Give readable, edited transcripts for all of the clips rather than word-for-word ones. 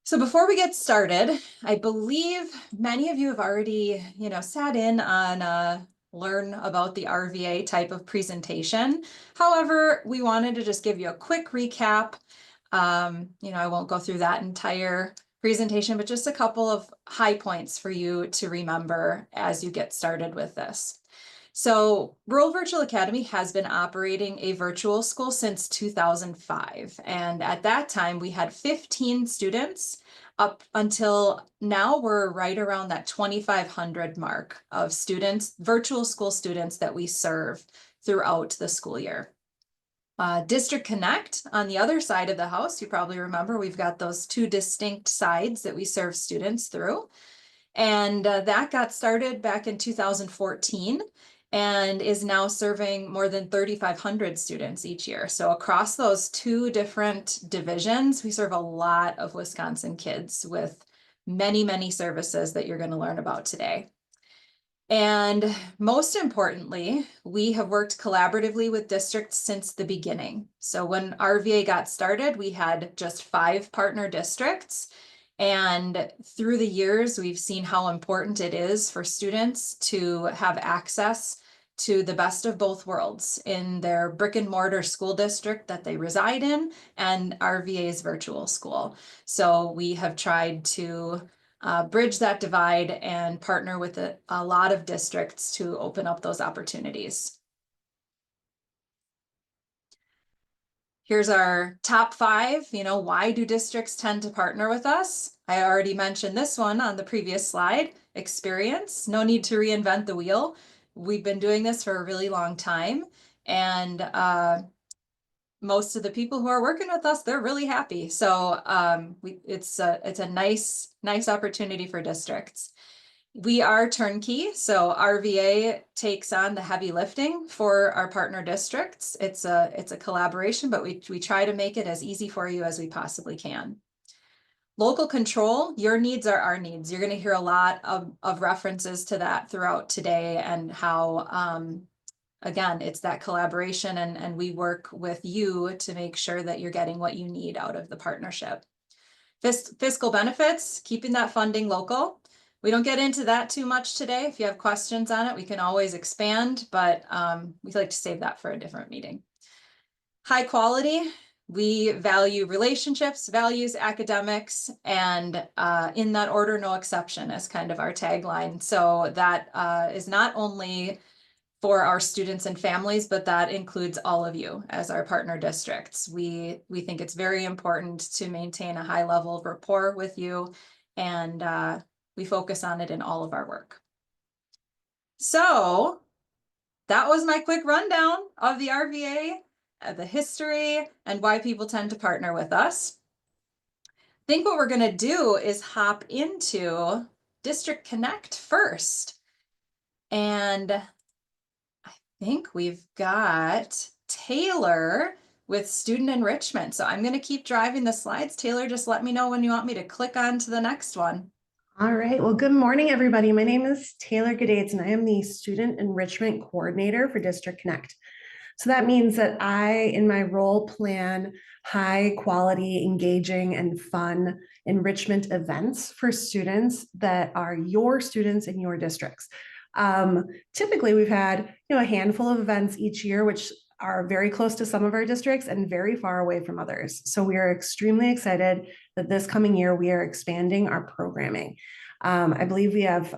So before we get started, I believe many of you have already, sat in on learn about the RVA type of presentation. However, we wanted to just give you a quick recap. I won't go through that entire presentation, but just a couple of high points for you to remember as you get started with this. So Rural Virtual Academy has been operating a virtual school since 2005. And at that time, we had 15 students. Up until now, we're right around that 2,500 mark of students, virtual school students that we serve throughout the school year. District Connect on the other side of the house, you probably remember we've got those two distinct sides that we serve students through. And that got started back in 2014 and is now serving more than 3,500 students each year. So across those two different divisions, we serve a lot of Wisconsin kids with many, many services that you're going to learn about today. And most importantly, we have worked collaboratively with districts since the beginning. So when RVA got started, we had just 5 partner districts. And through the years, we've seen how important it is for students to have access to the best of both worlds in their brick and mortar school district that they reside in and RVA's virtual school. So we have tried to bridge that divide and partner with a lot of districts to open up those opportunities. Here's our top 5, why do districts tend to partner with us? I already mentioned this one on the previous slide, experience. No need to reinvent the wheel. We've been doing this for a really long time. And most of the people who are working with us, they're really happy. So it's a nice opportunity for districts. We are turnkey, so RVA takes on the heavy lifting for our partner districts. It's a collaboration, but we try to make it as easy for you as we possibly can. Local control, your needs are our needs. You're going to hear a lot of references to that throughout today and how, again, it's that collaboration and we work with you to make sure that you're getting what you need out of the partnership. Fiscal benefits, keeping that funding local. We don't get into that too much today. If you have questions on it, we can always expand, but we'd like to save that for a different meeting. High quality, we value relationships, values, academics, and in that order, no exception is kind of our tagline. So that is not only for our students and families, but that includes all of you as our partner districts. We think it's very important to maintain a high level of rapport with you, and we focus on it in all of our work. So that was my quick rundown of the RVA, the history, and why people tend to partner with us. I think what we're going to do is hop into District Connect first. And I think we've got Taylor with student enrichment. So I'm going to keep driving the slides. Taylor, just let me know when you want me to click on to the next one. All right. Well, good morning, everybody. My name is Taylor Gadates, and I am the Student Enrichment Coordinator for District Connect. So that means that I, in my role, plan high quality, engaging, and fun enrichment events for students that are your students in your districts. Typically, we've had a handful of events each year, which are very close to some of our districts and very far away from others. So we are extremely excited that this coming year we are expanding our programming. I believe we have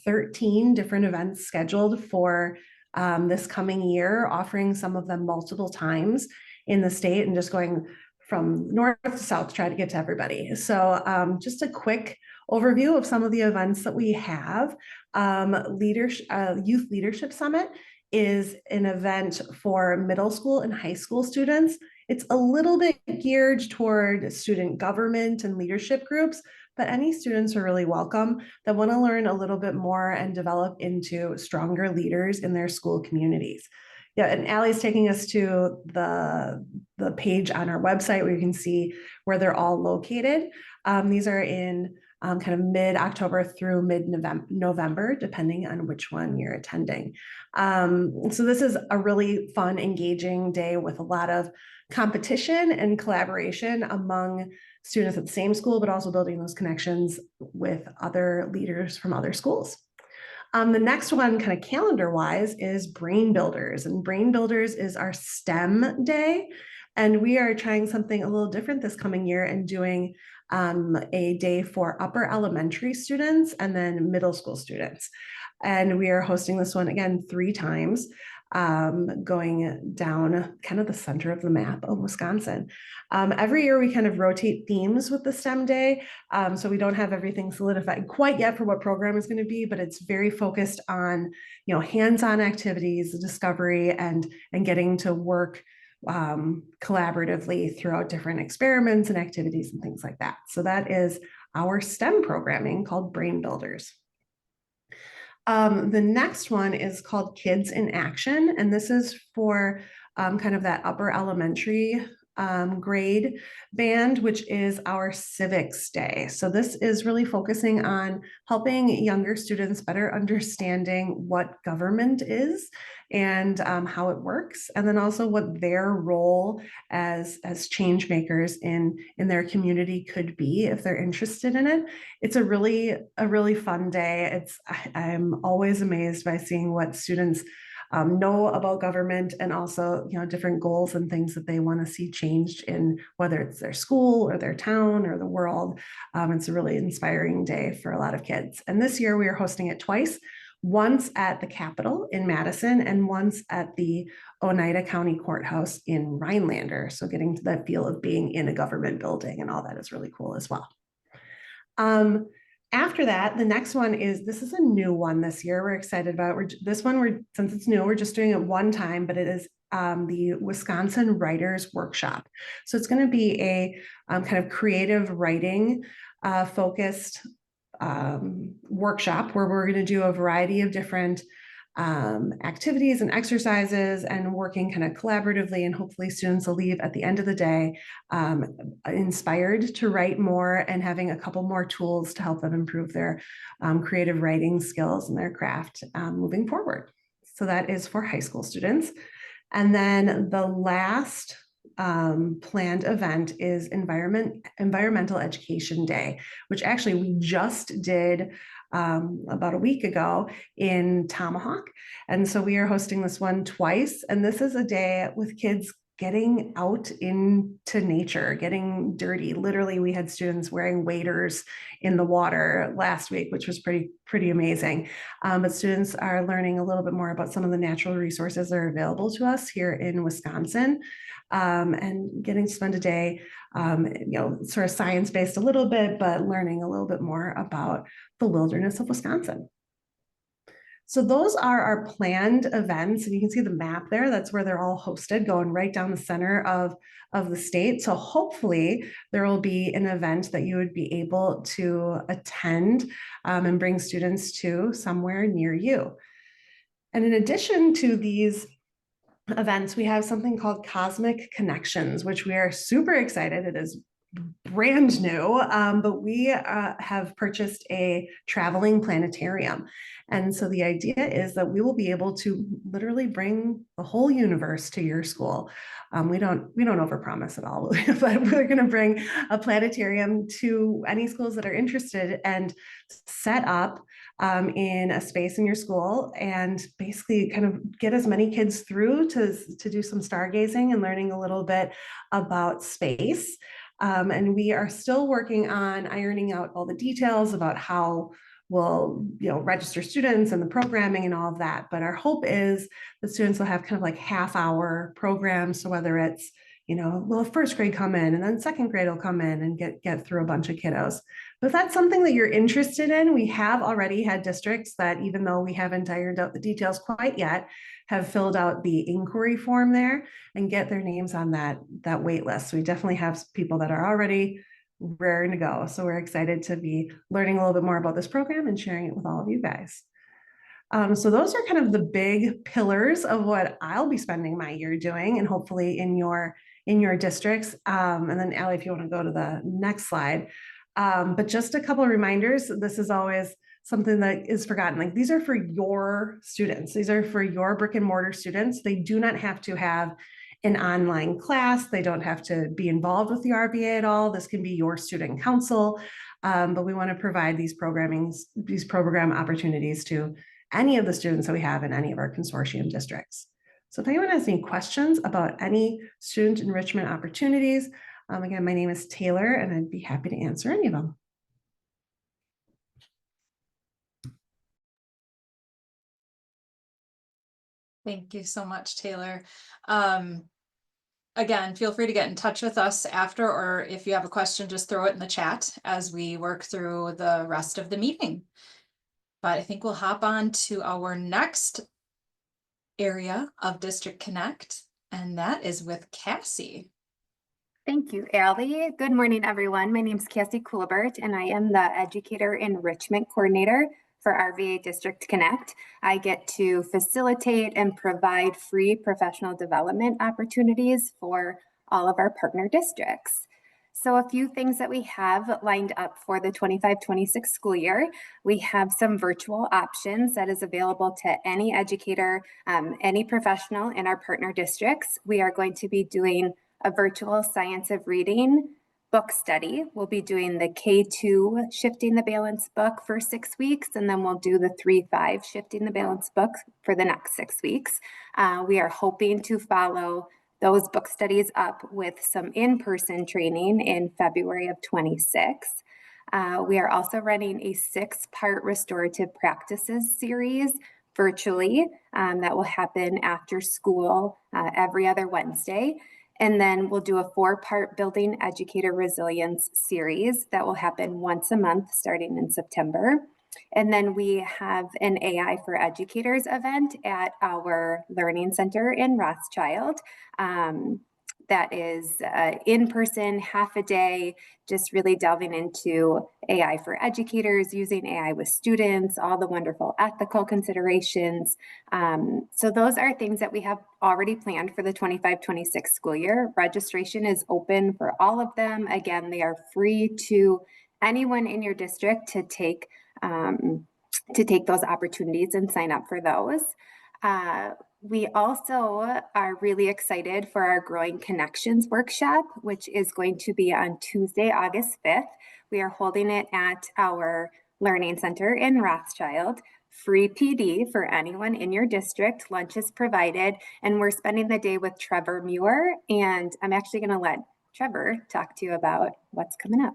13 different events scheduled for this coming year, offering some of them multiple times in the state and just going from north to south to try to get to everybody. So just a quick overview of some of the events that we have. Youth Leadership Summit is an event for middle school and high school students. It's a little bit geared toward student government and leadership groups, but any students are really welcome that want to learn a little bit more and develop into stronger leaders in their school communities. Yeah, and Allie's taking us to the page on our website where you can see where they're all located. These are in kind of mid-October through mid-November, depending on which one you're attending. So this is a really fun, engaging day with a lot of competition and collaboration among students at the same school, but also building those connections with other leaders from other schools. The next one, kind of calendar-wise, is Brain Builders. And Brain Builders is our STEM day. And we are trying something a little different this coming year and doing a day for upper elementary students and then middle school students. And we are hosting this one again 3 times, going down kind of the center of the map of Wisconsin. Every year we kind of rotate themes with the STEM day. So we don't have everything solidified quite yet for what program is going to be, but it's very focused on, hands-on activities, discovery, and getting to work collaboratively throughout different experiments and activities and things like that. So that is our STEM programming called Brain Builders. The next one is called Kids in Action, and this is for kind of that upper elementary grade band, which is our civics day. So this is really focusing on helping younger students better understanding what government is and how it works, and then also what their role as change makers in their community could be if they're interested in it. It's a really fun day. I'm always amazed by seeing what students know about government, and also different goals and things that they want to see changed in whether it's their school or their town or the world. It's a really inspiring day for a lot of kids. And this year we are hosting it twice, once at the Capitol in Madison and once at the Oneida County Courthouse in Rhinelander. So getting to that feel of being in a government building and all that is really cool as well. After that, the next one this is a new one this year. We're excited about it. Since it's new, we're just doing it one time, but it is the Wisconsin Writers Workshop. So it's going to be a kind of creative writing focused workshop where we're going to do a variety of different activities and exercises and working kind of collaboratively, and hopefully students will leave at the end of the day inspired to write more and having a couple more tools to help them improve their creative writing skills and their craft moving forward. So that is for high school students. And then the last planned event is Environmental Education Day, which actually we just did about a week ago in Tomahawk. And so we are hosting this one twice. And this is a day with kids getting out into nature, getting dirty. Literally, we had students wearing waders in the water last week, which was pretty amazing. But students are learning a little bit more about some of the natural resources that are available to us here in Wisconsin, and getting to spend a day, sort of science-based a little bit, but learning a little bit more about the wilderness of Wisconsin. So those are our planned events, and you can see the map there. That's where they're all hosted, going right down the center of the state. So hopefully there will be an event that you would be able to attend and bring students to somewhere near you. And in addition to these events, we have something called Cosmic Connections, which we are super excited. It is brand new, but we have purchased a traveling planetarium. And so the idea is that we will be able to literally bring the whole universe to your school. We don't overpromise at all, but we're going to bring a planetarium to any schools that are interested and set up in a space in your school, and basically kind of get as many kids through to do some stargazing and learning a little bit about space. And we are still working on ironing out all the details about how we'll register students and the programming and all of that. But our hope is that students will have kind of like half-hour programs. So whether it's, will first grade come in and then second grade will come in and get through a bunch of kiddos. But if that's something that you're interested in, we have already had districts that, even though we haven't ironed out the details quite yet, have filled out the inquiry form there and get their names on that wait list. So we definitely have people that are already raring to go. So we're excited to be learning a little bit more about this program and sharing it with all of you guys. So those are kind of the big pillars of what I'll be spending my year doing, and hopefully in your districts. And then Allie, if you want to go to the next slide. But just a couple of reminders. This is always something that is forgotten. Like, these are for your students. These are for your brick and mortar students. They do not have to have an online class. They don't have to be involved with the RVA at all. This can be your student council, but we want to provide these program opportunities to any of the students that we have in any of our consortium districts. So if anyone has any questions about any student enrichment opportunities, again, my name is Taylor, and I'd be happy to answer any of them. Thank you so much, Taylor. Again, feel free to get in touch with us after, or if you have a question, just throw it in the chat as we work through the rest of the meeting. But I think we'll hop on to our next area of District Connect, and that is with Cassie. Thank you, Allie. Good morning, everyone. My name is Cassie Coolbert, and I am the Educator Enrichment Coordinator for RVA District Connect. I get to facilitate and provide free professional development opportunities for all of our partner districts. So a few things that we have lined up for the 25-26 school year. We have some virtual options that is available to any educator, any professional in our partner districts. We are going to be doing a virtual science of reading book study. We'll be doing the K2 Shifting the Balance book for 6 weeks, and then we'll do the 3-5 Shifting the Balance book for the next 6 weeks. We are hoping to follow those book studies up with some in-person training in February of 26. We are also running a 6-part restorative practices series virtually that will happen after school every other Wednesday. And then we'll do a 4-part Building Educator Resilience series that will happen once a month starting in September. And then we have an AI for Educators event at our Learning Center in Rothschild. That is in person, half a day, just really delving into AI for educators, using AI with students, all the wonderful ethical considerations. So those are things that we have already planned for the 25-26 school year. Registration is open for all of them. Again, they are free to anyone in your district to take those opportunities and sign up for those. We also are really excited for our Growing Connections workshop, which is going to be on Tuesday, August 5th. We are holding it at our Learning Center in Rothschild. Free PD for anyone in your district. Lunch is provided, and we're spending the day with Trevor Muir, and I'm actually going to let Trevor talk to you about what's coming up.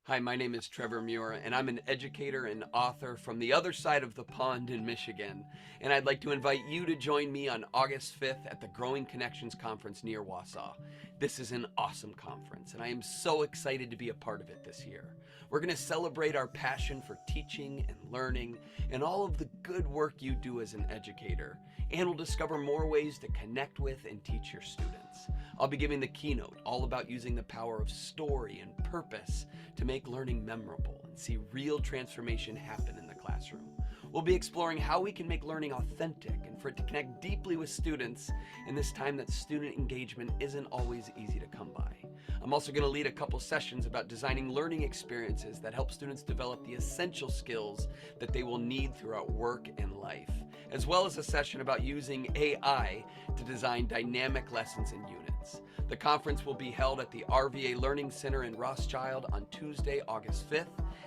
Hi, my name is Trevor Muir, and I'm an educator and author from the other side of the pond in Michigan. And I'd like to invite you to join me on August 5th at the Growing Connections Conference near Wausau. This is an awesome conference, and I am so excited to be a part of it this year. We're going to celebrate our passion for teaching and learning and all of the good work you do as an educator. And we'll discover more ways to connect with and teach your students. I'll be giving the keynote all about using the power of story and purpose to make learning memorable and see real transformation happen in the classroom. We'll be exploring how we can make learning authentic and for it to connect deeply with students in this time that student engagement isn't always easy to come by. I'm also going to lead a couple sessions about designing learning experiences that help students develop the essential skills that they will need throughout work and life, as well as a session about using AI to design dynamic lessons and units. The conference will be held at the RVA Learning Center in Rothschild on Tuesday, August 5th,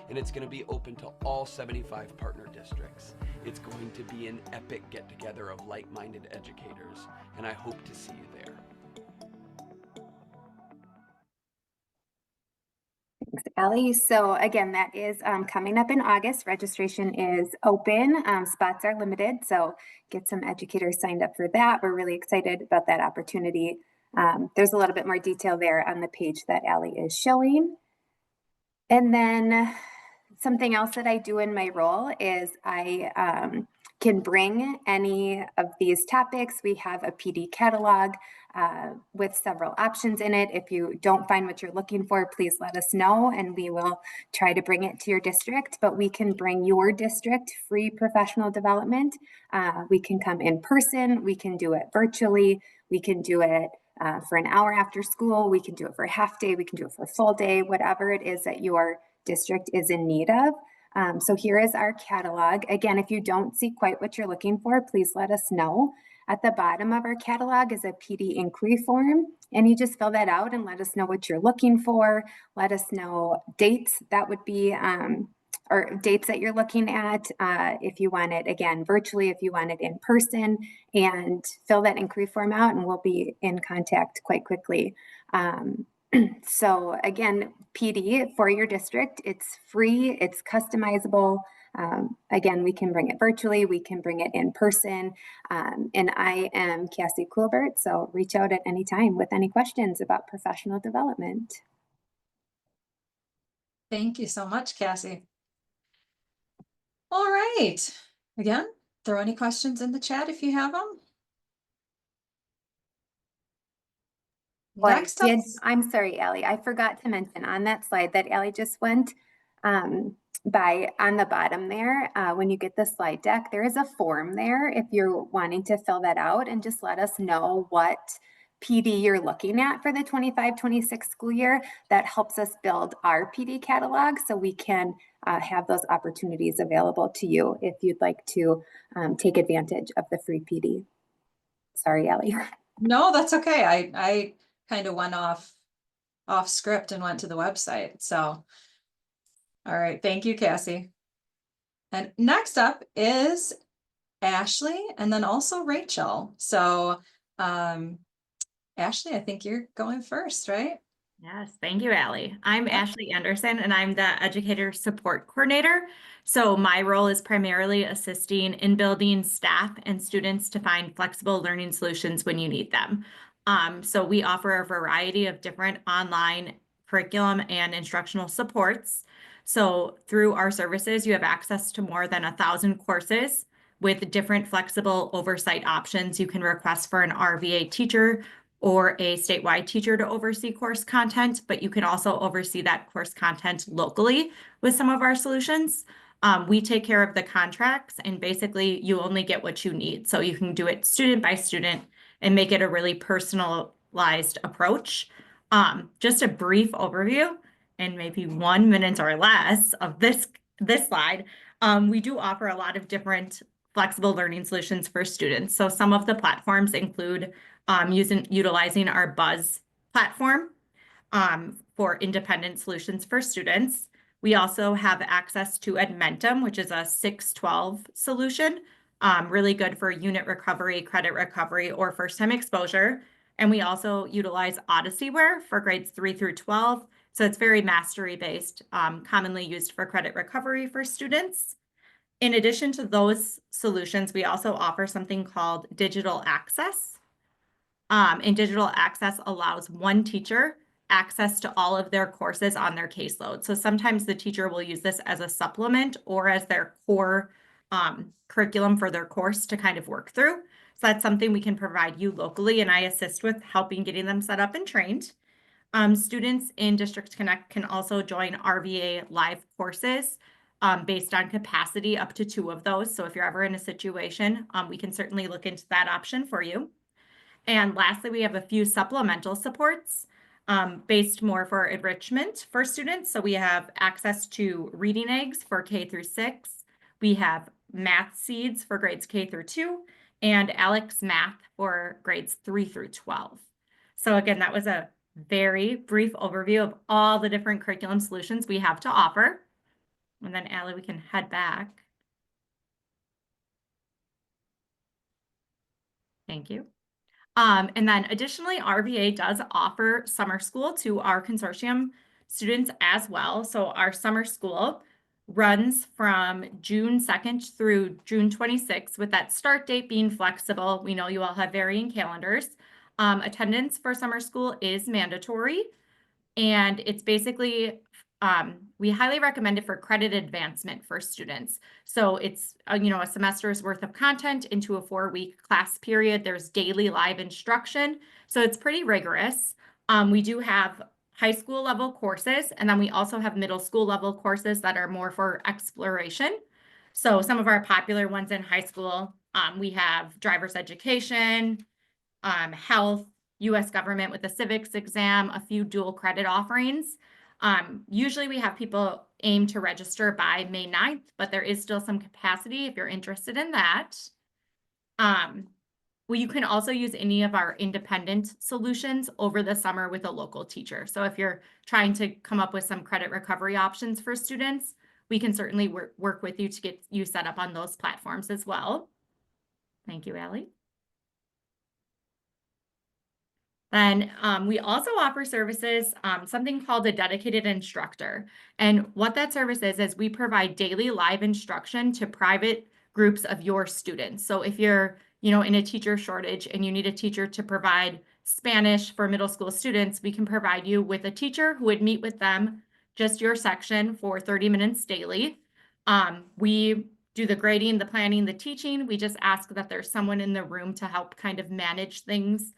and it's going to be open to all 75 partner districts. It's going to be an epic get-together of like-minded educators, and I hope to see you there. Thanks, Allie. So again, that is coming up in August. Registration is open. Spots are limited, so get some educators signed up for that. We're really excited about that opportunity. There's a little bit more detail there on the page that Allie is showing. And then something else that I do in my role is I can bring any of these topics. We have a PD catalog with several options in it. If you don't find what you're looking for, please let us know and we will try to bring it to your district. But we can bring your district free professional development. We can come in person, we can do it virtually, we can do it for an hour after school, we can do it for a half day, we can do it for a full day, whatever it is that your district is in need of. So here is our catalog. Again, if you don't see quite what you're looking for, please let us know. At the bottom of our catalog is a PD inquiry form, and you just fill that out and let us know what you're looking for. Let us know dates that would be, or dates that you're looking at, if you want it, again, virtually, if you want it in person, and fill that inquiry form out and we'll be in contact quite quickly. So again, PD for your district, it's free, it's customizable. Again, we can bring it virtually, we can bring it in person. And I am Cassie Coolbert, so reach out at any time with any questions about professional development. Thank you so much, Cassie. All right. Again, throw any questions in the chat if you have them. Well, Next up, I'm sorry, Allie, I forgot to mention on that slide that Allie just went by on the bottom there, when you get the slide deck, there is a form there if you're wanting to fill that out and just let us know what PD you're looking at for the 25-26 school year. That helps us build our PD catalog so we can have those opportunities available to you if you'd like to take advantage of the free PD. Sorry, Allie. no, that's okay. I kind of went off script and went to the website. So, all right. Thank you, Cassie. And next up is Ashley and then also Rachel. So, Ashley, I think you're going first, right? Yes, thank you, Allie. I'm Ashley Anderson, and I'm the Educator Support Coordinator. So my role is primarily assisting in building staff and students to find flexible learning solutions when you need them. So we offer a variety of different online curriculum and instructional supports. So through our services, you have access to more than 1,000 courses with different flexible oversight options. You can request for an RVA teacher or a statewide teacher to oversee course content, but you can also oversee that course content locally with some of our solutions. We take care of the contracts, and basically you only get what you need. So you can do it student by student and make it a really personalized approach. Just a brief overview in maybe 1 minute or less of this slide. We do offer a lot of different flexible learning solutions for students. So some of the platforms include utilizing our Buzz platform for independent solutions for students. We also have access to Edmentum, which is a 612 solution, really good for unit recovery, credit recovery, or first-time exposure. And we also utilize Odysseyware for grades 3 through 12. So it's very mastery-based, commonly used for credit recovery for students. In addition to those solutions, we also offer something called Digital Access. And Digital Access allows one teacher access to all of their courses on their caseload. So sometimes the teacher will use this as a supplement or as their core curriculum for their course to kind of work through. So that's something we can provide you locally, and I assist with helping getting them set up and trained. Students in District Connect can also join RVA live courses based on capacity, up to 2 of those. So if you're ever in a situation, we can certainly look into that option for you. And lastly, we have a few supplemental supports based more for enrichment for students. So we have access to Reading Eggs for K through 6. We have Math Seeds for grades K through 2, and Alex Math for grades 3 through 12. So again, that was a very brief overview of all the different curriculum solutions we have to offer. And then Allie, we can head back. Thank you. And then additionally, RVA does offer summer school to our consortium students as well. So our summer school runs from June 2nd through June 26th, with that start date being flexible. We know you all have varying calendars. Attendance for summer school is mandatory, and it's basically we highly recommend it for credit advancement for students. So it's a semester's worth of content into a 4-week class period. There's daily live instruction, so it's pretty rigorous. We do have high school level courses, and then we also have middle school level courses that are more for exploration. So some of our popular ones in high school, we have driver's education, health, U.S. government with the civics exam, a few dual credit offerings. Usually we have people aim to register by May 9th, but there is still some capacity if you're interested in that. Well, you can also use any of our independent solutions over the summer with a local teacher. So if you're trying to come up with some credit recovery options for students, we can certainly work with you to get you set up on those platforms as well. Thank you, Allie. Then we also offer services, something called a dedicated instructor. And what that service is we provide daily live instruction to private groups of your students. So if you're, in a teacher shortage and you need a teacher to provide Spanish for middle school students, we can provide you with a teacher who would meet with them, just your section, for 30 minutes daily. We do the grading, the planning, the teaching. We just ask that there's someone in the room to help kind of manage things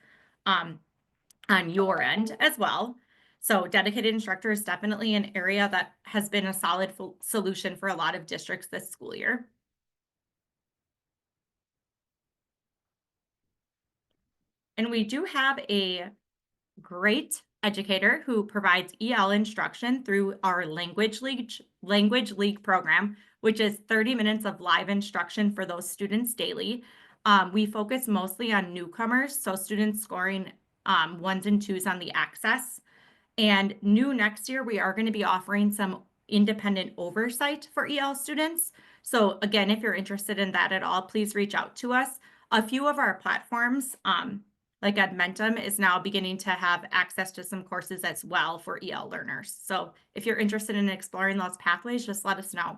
on your end as well. So dedicated instructor is definitely an area that has been a solid solution for a lot of districts this school year. And we do have a great educator who provides EL instruction through our Language League program, which is 30 minutes of live instruction for those students daily. We focus mostly on newcomers, so students scoring 1s and 2s on the access. And new next year, we are going to be offering some independent oversight for EL students. So again, if you're interested in that at all, please reach out to us. A few of our platforms, like Edmentum, is now beginning to have access to some courses as well for EL learners. So if you're interested in exploring those pathways, just let us know.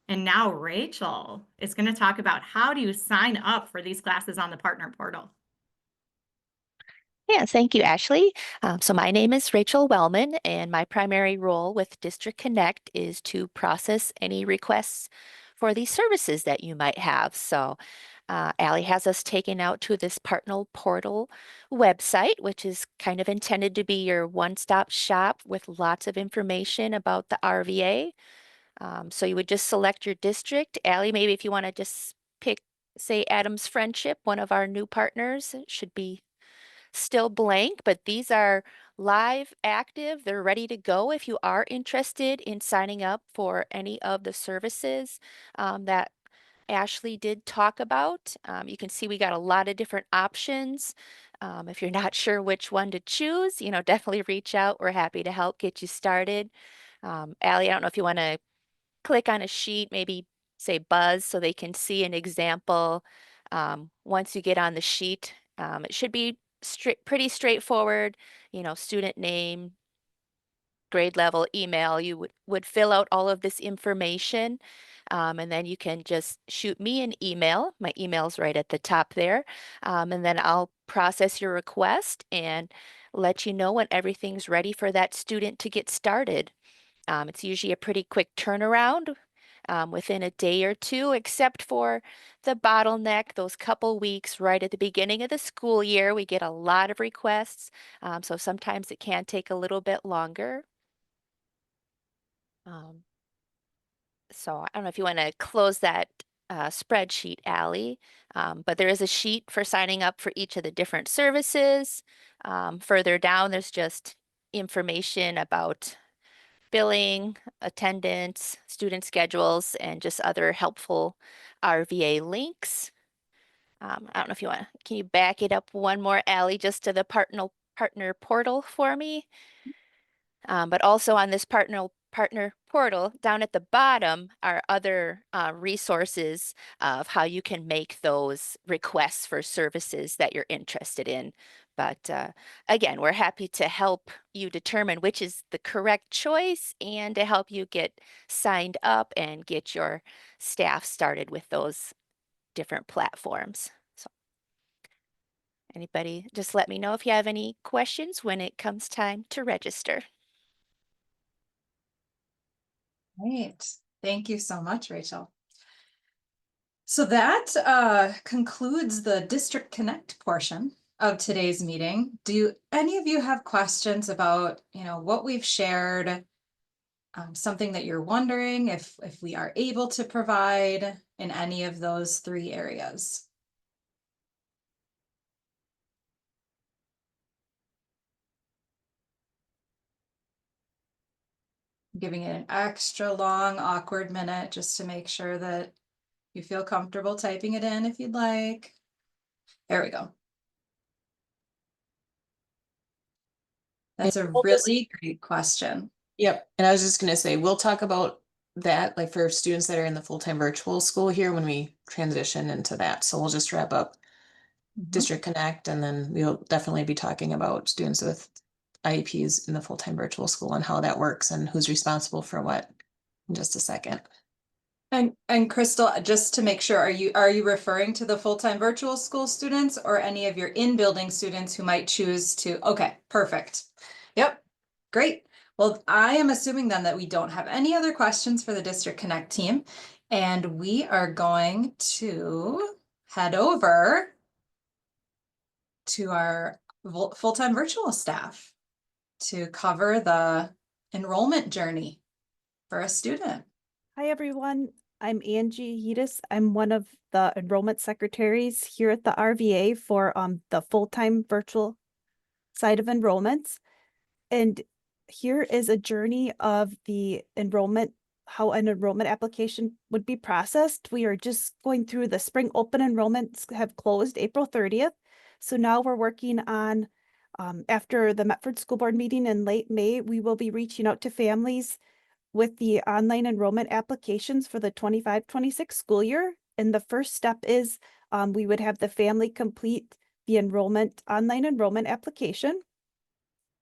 And now Rachel is going to talk about how do you sign up for these classes on the partner portal. Yeah, thank you, Ashley. So my name is Rachel Wellman, and my primary role with District Connect is to process any requests for these services that you might have. So Allie has us taken out to this partner portal website, which is kind of intended to be your one-stop shop with lots of information about the RVA. So you would just select your district. Allie, maybe if you want to just pick, say, Adams Friendship, one of our new partners, it should be still blank, but these are live, active. They're ready to go if you are interested in signing up for any of the services that Ashley did talk about. You can see we got a lot of different options. If you're not sure which one to choose, definitely reach out. We're happy to help get you started. Allie, I don't know if you want to click on a sheet, maybe say buzz so they can see an example. Once you get on the sheet, it should be pretty straightforward, student name, grade level, email. You would fill out all of this information, and then you can just shoot me an email. My email's right at the top there, and then I'll process your request and let you know when everything's ready for that student to get started. It's usually a pretty quick turnaround within a day or two, except for the bottleneck, those couple weeks right at the beginning of the school year. We get a lot of requests, so sometimes it can take a little bit longer. Um, so I don't know if you want to close that spreadsheet, Allie, but there is a sheet for signing up for each of the different services. Further down, there's just information about billing, attendance, student schedules, and just other helpful RVA links. I don't know if you want, can you back it up one more, Allie, just to the partner portal for me? But also on this partner portal, down at the bottom are other resources of how you can make those requests for services that you're interested in. But again, we're happy to help you determine which is the correct choice and to help you get signed up and get your staff started with those different platforms. So anybody, just let me know if you have any questions when it comes time to register. Great. Thank you so much, Rachel. So that concludes the District Connect portion of today's meeting. Do any of you have questions about, what we've shared? Something that you're wondering if we are able to provide in any of those 3 areas? giving it an extra long, awkward minute just to make sure that you feel comfortable typing it in if you'd like. There we go. That's a We'll just- really great question. Yep, and I was just gonna say, we'll talk about that, like for students that are in the full-time virtual school here when we transition into that. So we'll just wrap up District Connect, and then we'll definitely be talking about students with IEPs in the full-time virtual school and how that works and who's responsible for what in just a second. And Crystal, just to make sure, are you referring to the full-time virtual school students or any of your in-building students who might choose to? Okay, perfect. Yep, great. Well, I am assuming then that we don't have any other questions for the District Connect team, and we are going to head over to our full-time virtual staff to cover the enrollment journey for a student. Hi, everyone. I'm Angie Hedis. I'm one of the enrollment secretaries here at the RVA for the full-time virtual side of enrollments. And here is a journey of the enrollment, how an enrollment application would be processed. We are just going through the spring open enrollments have closed April 30th. So now we're working on, after the Metford School Board meeting in late May, we will be reaching out to families with the online enrollment applications for the 25-26 school year. And the first step is we would have the family complete the online enrollment application.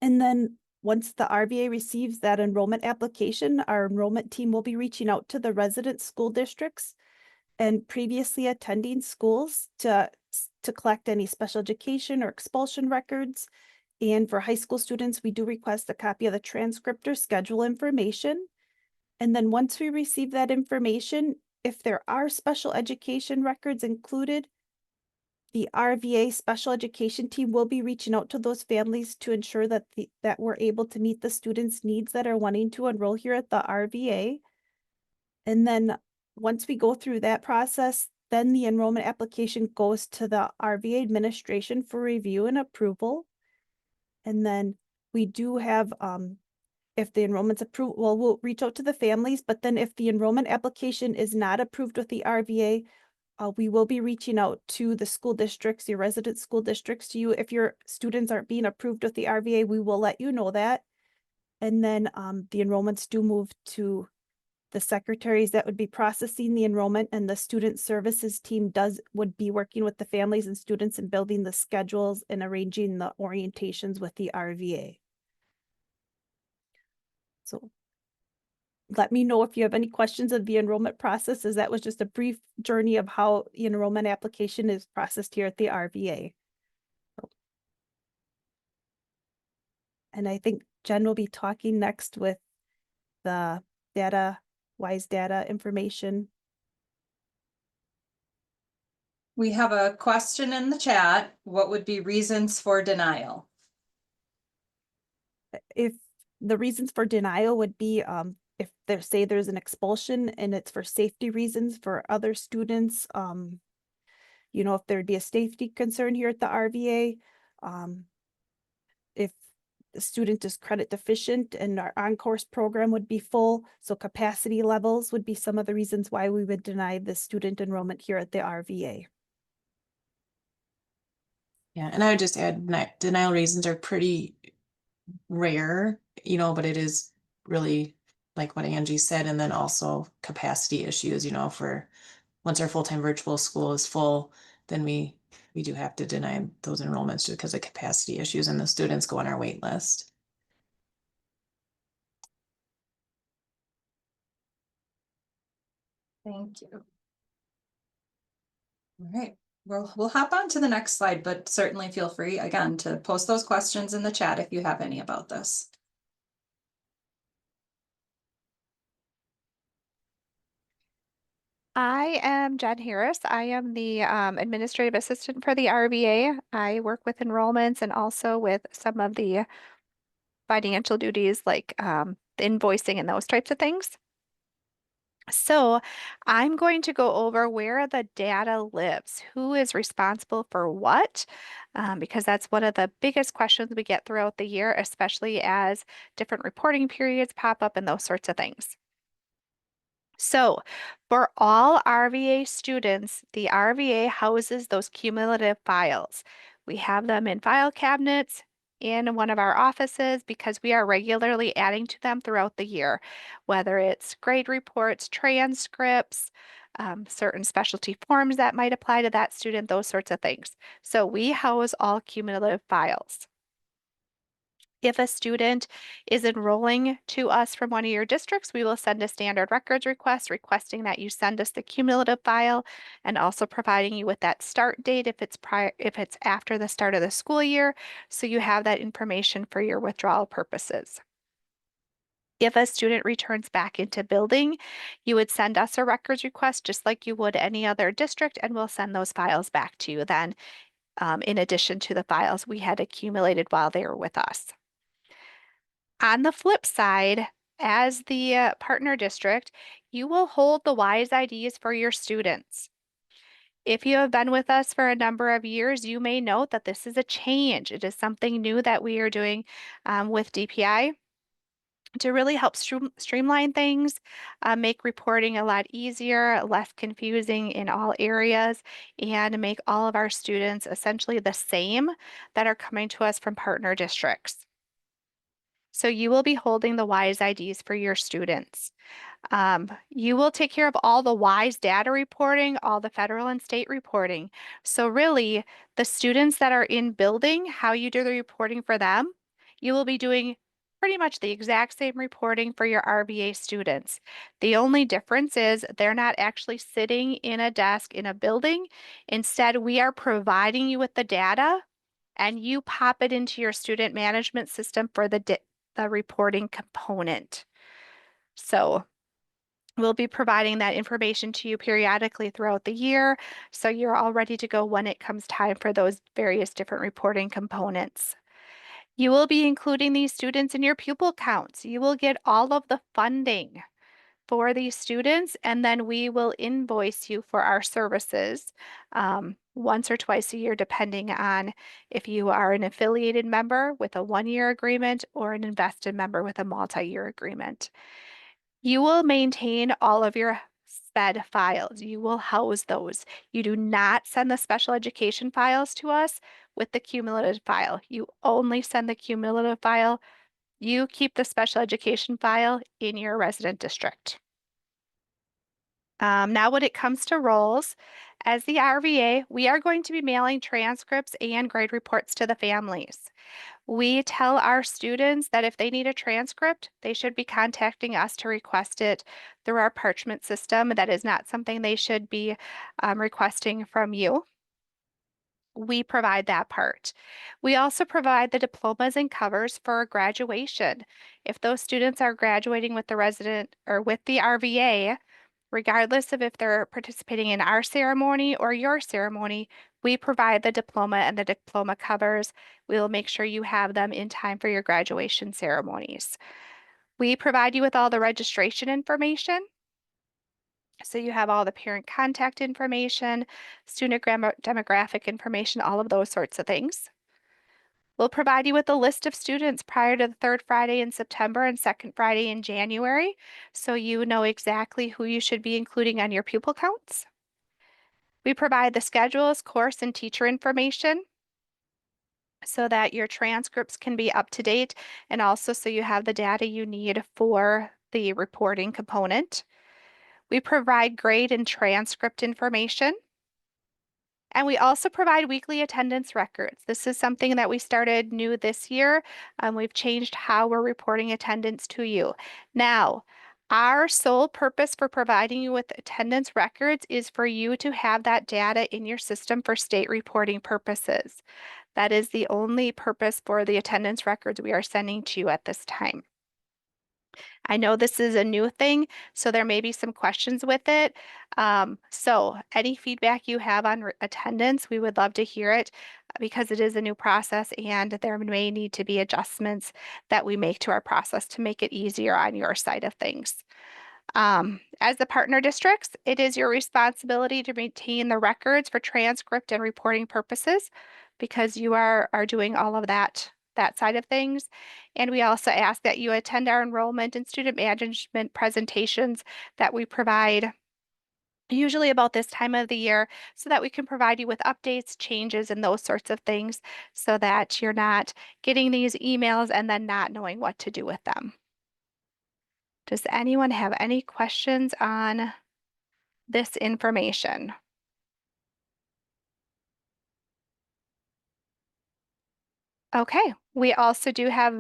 And then once the RVA receives that enrollment application, our enrollment team will be reaching out to the resident school districts and previously attending schools to collect any special education or expulsion records. And for high school students, we do request a copy of the transcript or schedule information. And then once we receive that information, if there are special education records included, the RVA special education team will be reaching out to those families to ensure that that we're able to meet the students' needs that are wanting to enroll here at the RVA. And then once we go through that process, then the enrollment application goes to the RVA administration for review and approval. And then we do have, if the enrollment's approved, well, we'll reach out to the families, but then if the enrollment application is not approved with the RVA, we will be reaching out to the school districts, your resident school districts, to you. If your students aren't being approved with the RVA, we will let you know that. And then the enrollments do move to the secretaries that would be processing the enrollment, and the student services team would be working with the families and students and building the schedules and arranging the orientations with the RVA. So let me know if you have any questions of the enrollment process, as that was just a brief journey of how the enrollment application is processed here at the RVA. And I think Jen will be talking next with the WISE data information. We have a question in the chat. What would be reasons for denial? If the reasons for denial would be if there's an expulsion and it's for safety reasons for other students, you know, if there'd be a safety concern here at the RVA, if the student is credit deficient and our on-course program would be full, so capacity levels would be some of the reasons why we would deny the student enrollment here at the RVA. Yeah, and I would just add, denial reasons are pretty rare, you know, but it is really like what Angie said, and then also capacity issues, you know, for once our full-time virtual school is full, then we do have to deny those enrollments just because of capacity issues and the students go on our wait list. Thank you. All right, we'll hop on to the next slide, but certainly feel free again to post those questions in the chat if you have any about this. I am Jen Harris. I am the administrative assistant for the RVA. I work with enrollments and also with some of the financial duties like the invoicing and those types of things. So I'm going to go over where the data lives, who is responsible for what, because that's one of the biggest questions we get throughout the year, especially as different reporting periods pop up and those sorts of things. So for all RVA students, the RVA houses those cumulative files. We have them in file cabinets in one of our offices because we are regularly adding to them throughout the year, whether it's grade reports, transcripts, certain specialty forms that might apply to that student, those sorts of things. So we house all cumulative files. If a student is enrolling to us from one of your districts, we will send a standard records request requesting that you send us the cumulative file and also providing you with that start date if it's after the start of the school year, so you have that information for your withdrawal purposes. If a student returns back into building, you would send us a records request just like you would any other district, and we'll send those files back to you then, in addition to the files we had accumulated while they were with us. On the flip side, as the partner district, you will hold the WISE IDs for your students. If you have been with us for a number of years, you may note that this is a change. It is something new that we are doing with DPI to really help streamline things, make reporting a lot easier, less confusing in all areas, and make all of our students essentially the same that are coming to us from partner districts. So you will be holding the WISE IDs for your students. You will take care of all the WISE data reporting, all the federal and state reporting. So really, the students that are in building, how you do the reporting for them, you will be doing pretty much the exact same reporting for your RVA students. The only difference is they're not actually sitting in a desk in a building. Instead, we are providing you with the data and you pop it into your student management system for the reporting component. So we'll be providing that information to you periodically throughout the year, so you're all ready to go when it comes time for those various different reporting components. You will be including these students in your pupil counts. You will get all of the funding for these students, and then we will invoice you for our services once or twice a year, depending on if you are an affiliated member with a one-year agreement or an invested member with a multi-year agreement. You will maintain all of your SPED files. You will house those. You do not send the special education files to us with the cumulative file. You only send the cumulative file. You keep the special education file in your resident district. Now, when it comes to roles, as the RVA, we are going to be mailing transcripts and grade reports to the families. We tell our students that if they need a transcript, they should be contacting us to request it through our parchment system. That is not something they should be requesting from you. We provide that part. We also provide the diplomas and covers for graduation. If those students are graduating with the resident or with the RVA, regardless of if they're participating in our ceremony or your ceremony, we provide the diploma and the diploma covers. We will make sure you have them in time for your graduation ceremonies. We provide you with all the registration information. So you have all the parent contact information, student demographic information, all of those sorts of things. We'll provide you with a list of students prior to the third Friday in September and second Friday in January, so you know exactly who you should be including on your pupil counts. We provide the schedules, course, and teacher information so that your transcripts can be up to date and also so you have the data you need for the reporting component. We provide grade and transcript information. And we also provide weekly attendance records. This is something that we started new this year. We've changed how we're reporting attendance to you. Now, our sole purpose for providing you with attendance records is for you to have that data in your system for state reporting purposes. That is the only purpose for the attendance records we are sending to you at this time. I know this is a new thing, so there may be some questions with it. So any feedback you have on attendance, we would love to hear it because it is a new process and there may need to be adjustments that we make to our process to make it easier on your side of things. As the partner districts, it is your responsibility to maintain the records for transcript and reporting purposes because you are doing all of that side of things. And we also ask that you attend our enrollment and student management presentations that we provide usually about this time of the year so that we can provide you with updates, changes, and those sorts of things so that you're not getting these emails and then not knowing what to do with them. Does anyone have any questions on this information? Okay, we also do have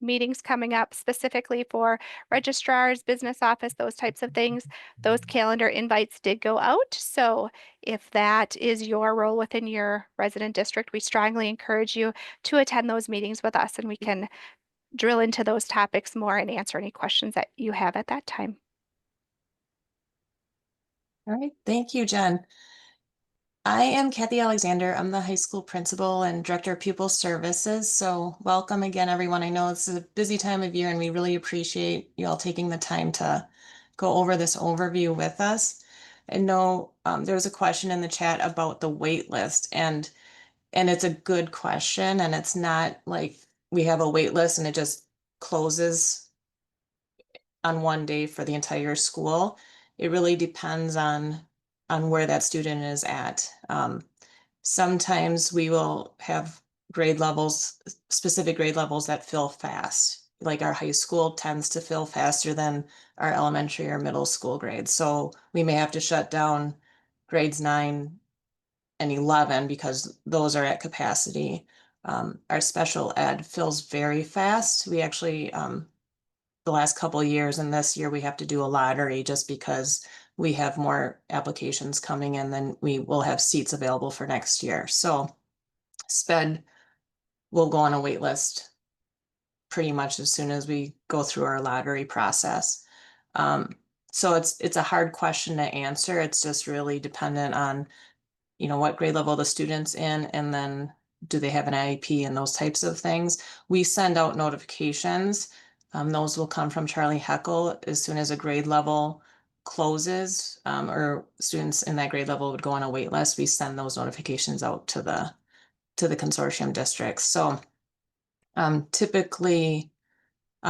meetings coming up specifically for registrars, business office, those types of things. Those calendar invites did go out. So if that is your role within your resident district, we strongly encourage you to attend those meetings with us and we can drill into those topics more and answer any questions that you have at that time. All right, thank you, Jen. I am Kathy Alexander. I'm the high school principal and director of pupil services. So welcome again, everyone. I know it's a busy time of year and we really appreciate you all taking the time to go over this overview with us. I know there was a question in the chat about the wait list and it's a good question, and it's not like we have a wait list and it just closes on one day for the entire school. It really depends on where that student is at. Sometimes we will have grade levels, specific grade levels that fill fast. Like our high school tends to fill faster than our elementary or middle school grades. So we may have to shut down grades 9 and 11 because those are at capacity. Our special ed fills very fast. We actually, the last couple of years and this year, we have to do a lottery just because we have more applications coming in than we will have seats available for next year. So SPED will go on a wait list pretty much as soon as we go through our lottery process. So it's a hard question to answer. It's just really dependent on, what grade level the student's in, and then do they have an IEP and those types of things. We send out notifications. Those will come from Charlie Heckel as soon as a grade level closes, or students in that grade level would go on a wait list. We send those notifications out to the consortium districts. So typically,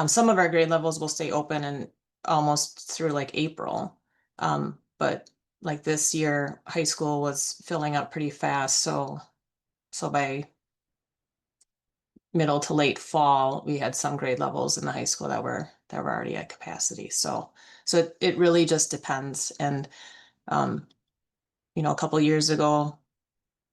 some of our grade levels will stay open and almost through like April. But like this year, high school was filling up pretty fast. So by middle to late fall, we had some grade levels in the high school that were already at capacity. So it really just depends. And a couple years ago,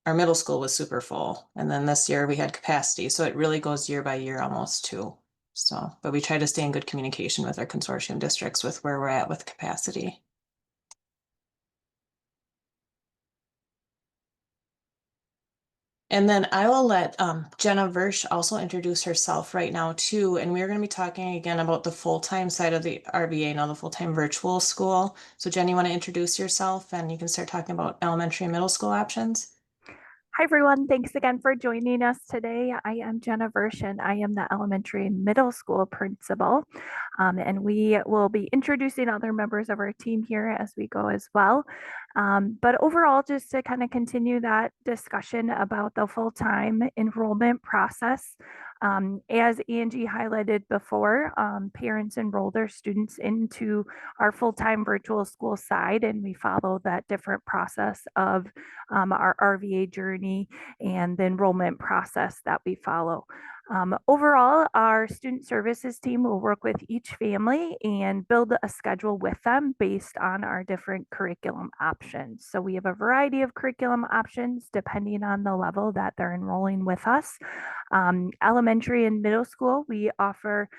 our middle school was super full, and then this year we had capacity. So it really goes year by year almost too. So, but we try to stay in good communication with our consortium districts with where we're at with capacity. And then I will let Jenna Versh also introduce herself right now too. And we're going to be talking again about the full-time side of the RVA, now the full-time virtual school. So Jen, you want to introduce yourself and you can start talking about elementary and middle school options? Hi, everyone. Thanks again for joining us today. I am Jenna Versh, and I am the elementary and middle school principal. And we will be introducing other members of our team here as we go as well. But overall, just to kind of continue that discussion about the full-time enrollment process, as Angie highlighted before, parents enroll their students into our full-time virtual school side, and we follow that different process of our RVA journey and the enrollment process that we follow. Overall, our student services team will work with each family and build a schedule with them based on our different curriculum options. So we have a variety of curriculum options depending on the level that they're enrolling with us. Elementary and middle school, we offer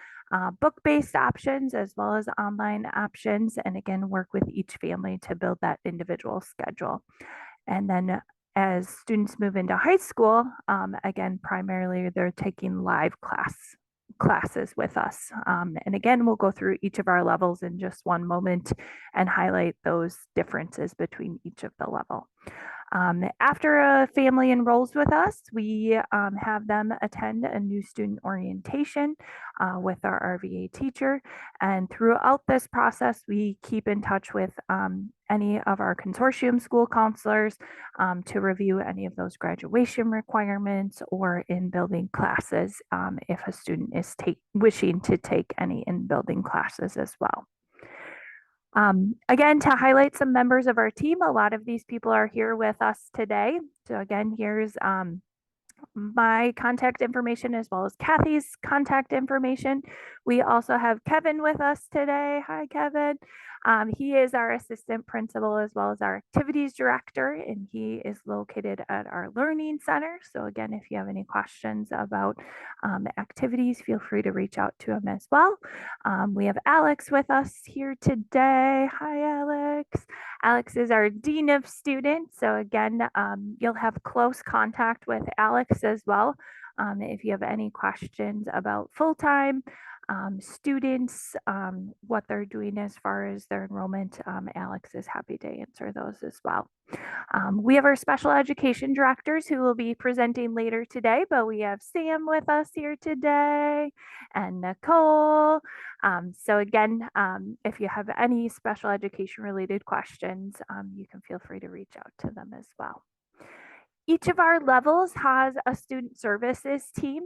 book-based options as well as online options, and again, work with each family to build that individual schedule. And then as students move into high school, again, primarily they're taking live classes with us. And again, we'll go through each of our levels in just one moment and highlight those differences between each of the level. After a family enrolls with us, we have them attend a new student orientation with our RVA teacher. And throughout this process, we keep in touch with any of our consortium school counselors to review any of those graduation requirements or in-building classes if a student is wishing to take any in-building classes as well. Again, to highlight some members of our team, a lot of these people are here with us today. So again, here's my contact information as well as Kathy's contact information. We also have Kevin with us today. Hi, Kevin. He is our assistant principal as well as our activities director, and he is located at our learning center. So again, if you have any questions about activities, feel free to reach out to him as well. We have Alex with us here today. Hi, Alex. Alex is our Dean of Students. So again, you'll have close contact with Alex as well. If you have any questions about full-time students, what they're doing as far as their enrollment, Alex is happy to answer those as well. We have our special education directors who will be presenting later today, but we have Sam with us here today and Nicole. So again, if you have any special education related questions, you can feel free to reach out to them as well. Each of our levels has a student services team.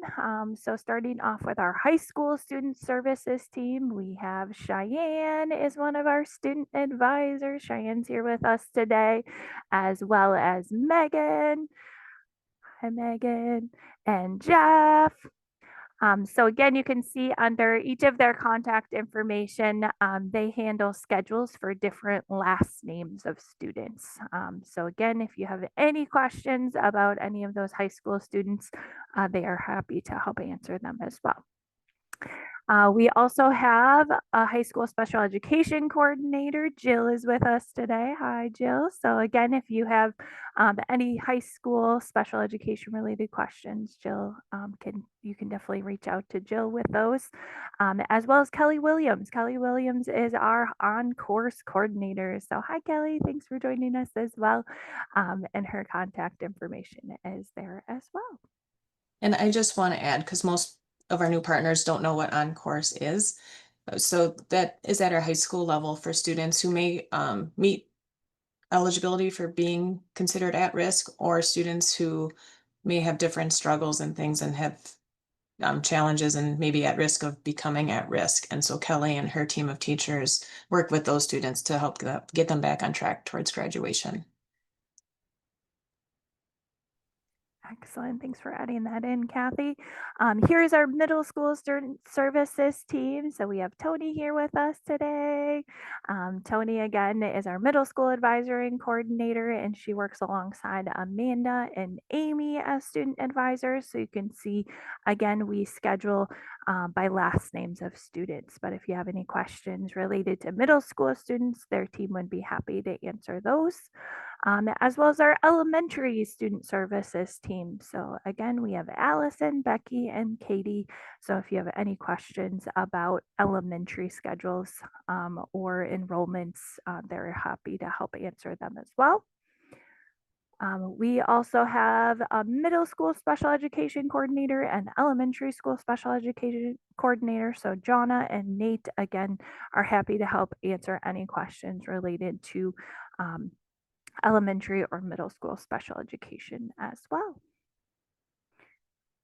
So starting off with our high school student services team, we have Cheyenne is one of our student advisors. Cheyenne's here with us today, as well as Megan. Hi, Megan. And Jeff. So again, you can see under each of their contact information, they handle schedules for different last names of students. So again, if you have any questions about any of those high school students, they are happy to help answer them as well. We also have a high school special education coordinator. Jill is with us today. Hi, Jill. So again, if you have any high school special education related questions, Jill, you can definitely reach out to Jill with those, as well as Kelly Williams. Kelly Williams is our on-course coordinator. So hi, Kelly. Thanks for joining us as well. And her contact information is there as well. And I just want to add, because most of our new partners don't know what on-course is. So that is at our high school level for students who may meet eligibility for being considered at risk, or students who may have different struggles and things and have challenges and maybe at risk of becoming at risk. And so Kelly and her team of teachers work with those students to help get them back on track towards graduation. Excellent. Thanks for adding that in, Kathy. Here's our middle school student services team. So we have Tony here with us today. Tony, again, is our middle school advisor and coordinator, and she works alongside Amanda and Amy as student advisors. So you can see, again, we schedule by last names of students. But if you have any questions related to middle school students, their team would be happy to answer those. As well as our elementary student services team. So again, we have Allison, Becky, and Katie. So if you have any questions about elementary schedules or enrollments, they're happy to help answer them as well. We also have a middle school special education coordinator and elementary school special education coordinator. So Jonna and Nate, again, are happy to help answer any questions related to elementary or middle school special education as well.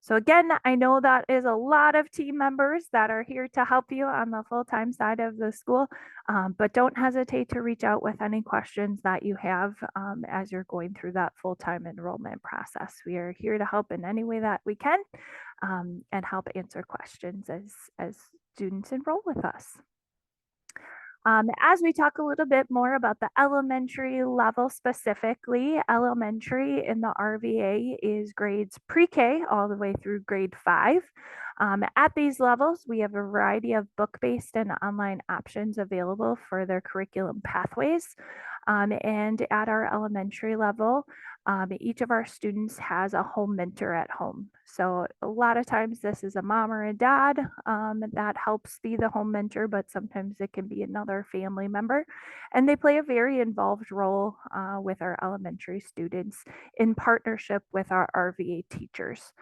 So again, I know that is a lot of team members that are here to help you on the full-time side of the school, but don't hesitate to reach out with any questions that you have as you're going through that full-time enrollment process. We are here to help in any way that we can and help answer questions as students enroll with us. As we talk a little bit more about the elementary level specifically, elementary in the RVA is grades pre-K all the way through grade 5. At these levels, we have a variety of book-based and online options available for their curriculum pathways. And at our elementary level, each of our students has a home mentor at home. So a lot of times this is a mom or a dad that helps be the home mentor, but sometimes it can be another family member. And they play a very involved role with our elementary students in partnership with our RVA teachers.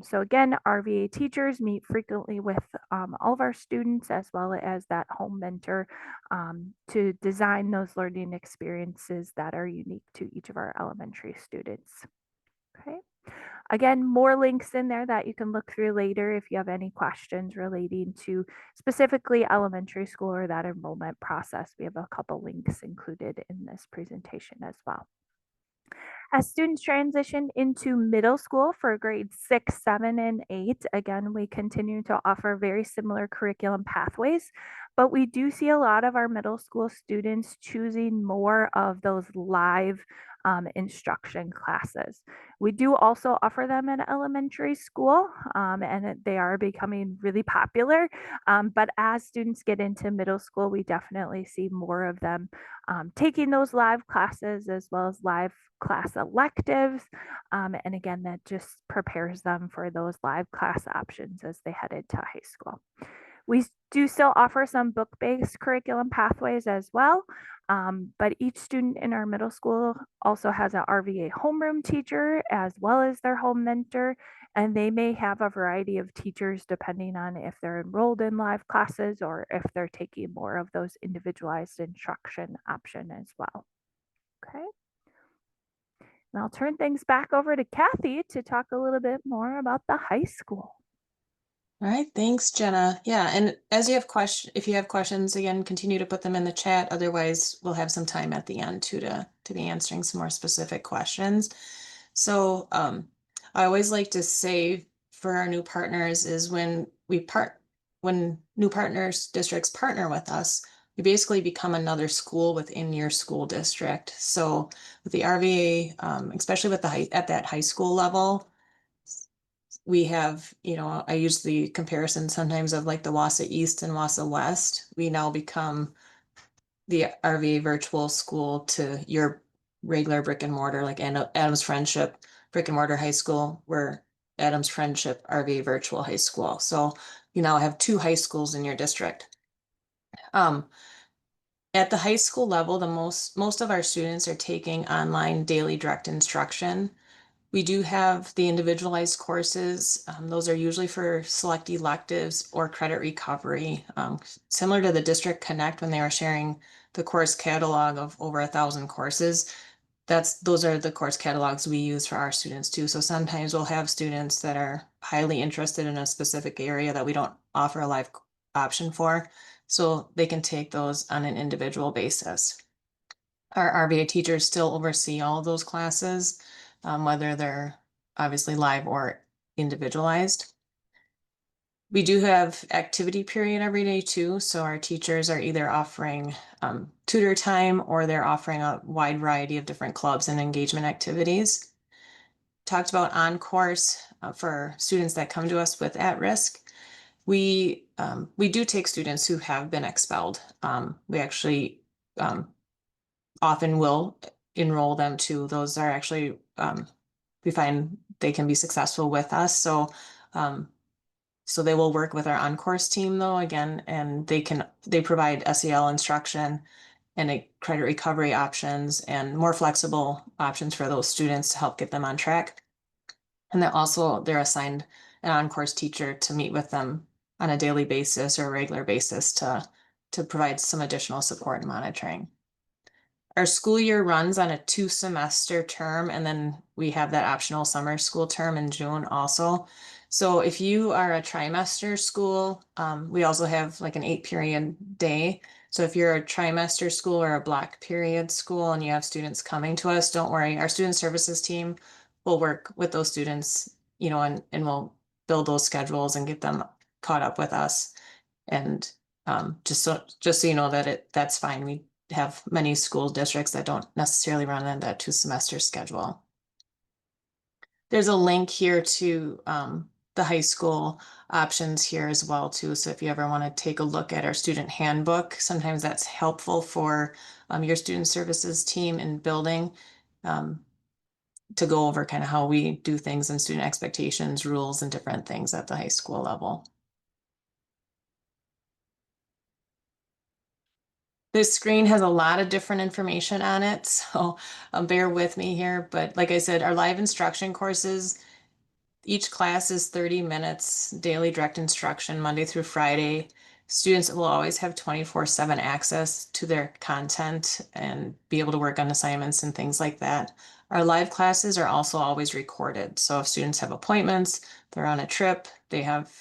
So again, RVA teachers meet frequently with all of our students as well as that home mentor to design those learning experiences that are unique to each of our elementary students. Okay. Again, more links in there that you can look through later if you have any questions relating to specifically elementary school or that enrollment process. We have a couple links included in this presentation as well. As students transition into middle school for grades 6, 7, and 8, again, we continue to offer very similar curriculum pathways, but we do see a lot of our middle school students choosing more of those live instruction classes. We do also offer them in elementary school, and they are becoming really popular. But as students get into middle school, we definitely see more of them taking those live classes as well as live class electives. And again, that just prepares them for those live class options as they head into high school. We do still offer some book-based curriculum pathways as well, but each student in our middle school also has an RVA homeroom teacher as well as their home mentor, and they may have a variety of teachers depending on if they're enrolled in live classes or if they're taking more of those individualized instruction option as well. Okay. And I'll turn things back over to Kathy to talk a little bit more about the high school. All right, thanks, Jenna. Yeah, and as you have if you have questions, again, continue to put them in the chat. Otherwise, we'll have some time at the end too to be answering some more specific questions. So I always like to say for our new partners is when new partners districts partner with us, we basically become another school within your school district. So with the RVA, especially with at that high school level, we have, I use the comparison sometimes of like the Wausau East and Wausau West. We now become the RVA virtual school to your regular brick and mortar, like Adams Friendship brick and mortar high school. We're Adams Friendship RVA virtual high school. So you now have 2 high schools in your district. At the high school level, most of our students are taking online daily direct instruction. We do have the individualized courses. Those are usually for select electives or credit recovery. Similar to the District Connect when they were sharing the course catalog of over 1,000 courses, those are the course catalogs we use for our students too. So sometimes we'll have students that are highly interested in a specific area that we don't offer a live option for, so they can take those on an individual basis. Our RVA teachers still oversee all of those classes, whether they're obviously live or individualized. We do have activity period every day too, so our teachers are either offering tutor time or they're offering a wide variety of different clubs and engagement activities. Talked about on-course for students that come to us with at-risk. We do take students who have been expelled. We actually often will enroll them too. Those are actually, we find they can be successful with us. So they will work with our on-course team though, again, and they provide SEL instruction and credit recovery options and more flexible options for those students to help get them on track. And they're assigned an on-course teacher to meet with them on a daily basis or regular basis to provide some additional support and monitoring. Our school year runs on a 2-semester term, and then we have that optional summer school term in June also. So if you are a trimester school, we also have like an 8-period day. So if you're a trimester school or a block period school and you have students coming to us, don't worry. Our student services team will work with those students, and we'll build those schedules and get them caught up with us. And just so you know that's fine. We have many school districts that don't necessarily run on that 2-semester schedule. There's a link here to the high school options here as well too. So if you ever want to take a look at our student handbook, sometimes that's helpful for your student services team in building to go over kind of how we do things and student expectations, rules, and different things at the high school level. This screen has a lot of different information on it, so bear with me here. But like I said, our live instruction courses, each class is 30 minutes, daily direct instruction, Monday through Friday. Students will always have 24/7 access to their content and be able to work on assignments and things like that. Our live classes are also always recorded. So if students have appointments, they're on a trip, they have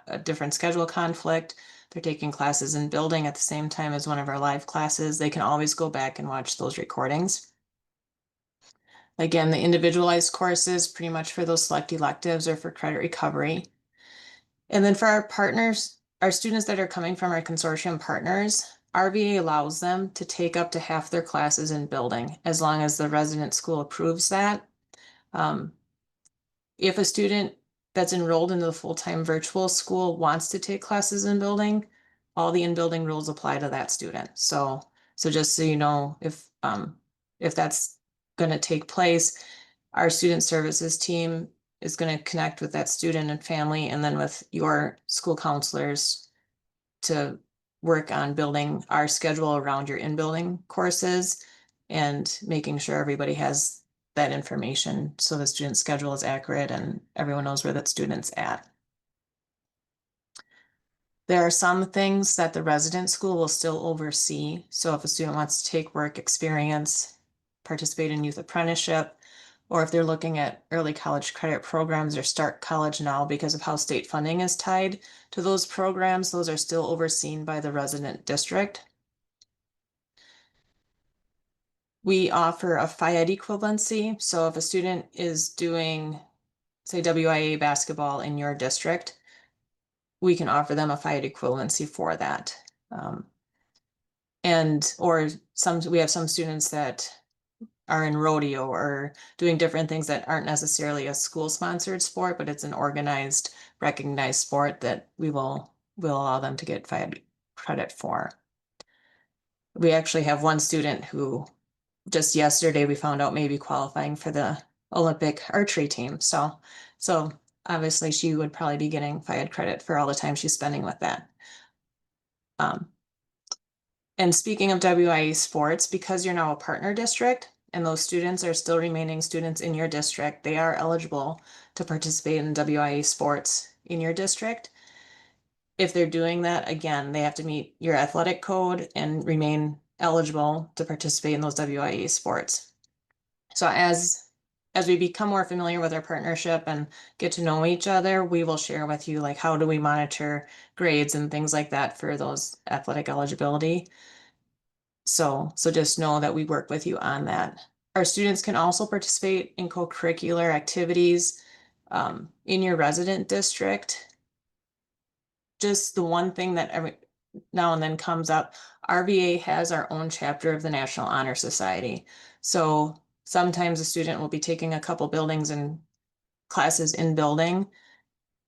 a different schedule conflict, they're taking classes in building at the same time as one of our live classes, they can always go back and watch those recordings. Again, the individualized courses pretty much for those select electives or for credit recovery. And then for our partners, our students that are coming from our consortium partners, RVA allows them to take up to half their classes in building as long as the resident school approves that. If a student that's enrolled into the full-time virtual school wants to take classes in building, all the in-building rules apply to that student. So just so you know, if that's going to take place, our student services team is going to connect with that student and family, and then with your school counselors to work on building our schedule around your in-building courses and making sure everybody has that information so the student schedule is accurate and everyone knows where that student's at. There are some things that the resident school will still oversee. So if a student wants to take work experience, participate in youth apprenticeship, or if they're looking at early college credit programs or start college now because of how state funding is tied to those programs, those are still overseen by the resident district. We offer a FIED equivalency. So if a student is doing, say, WIA basketball in your district, we can offer them a FIED equivalency for that. We have some students that are in rodeo or doing different things that aren't necessarily a school sponsored sport, but it's an organized, recognized sport that we'll allow them to get FIED credit for. We actually have one student who just yesterday we found out maybe qualifying for the Olympic archery team. So obviously she would probably be getting FIED credit for all the time she's spending with that. And speaking of WIA sports, because you're now a partner district and those students are still remaining students in your district, they are eligible to participate in WIA sports in your district. If they're doing that, again, they have to meet your athletic code and remain eligible to participate in those WIA sports. So as we become more familiar with our partnership and get to know each other, we will share with you like how do we monitor grades and things like that for those athletic eligibility. So just know that we work with you on that. Our students can also participate in co-curricular activities in your resident district. Just the one thing that every now and then comes up, RVA has our own chapter of the National Honor Society. So sometimes a student will be taking a couple buildings and classes in building,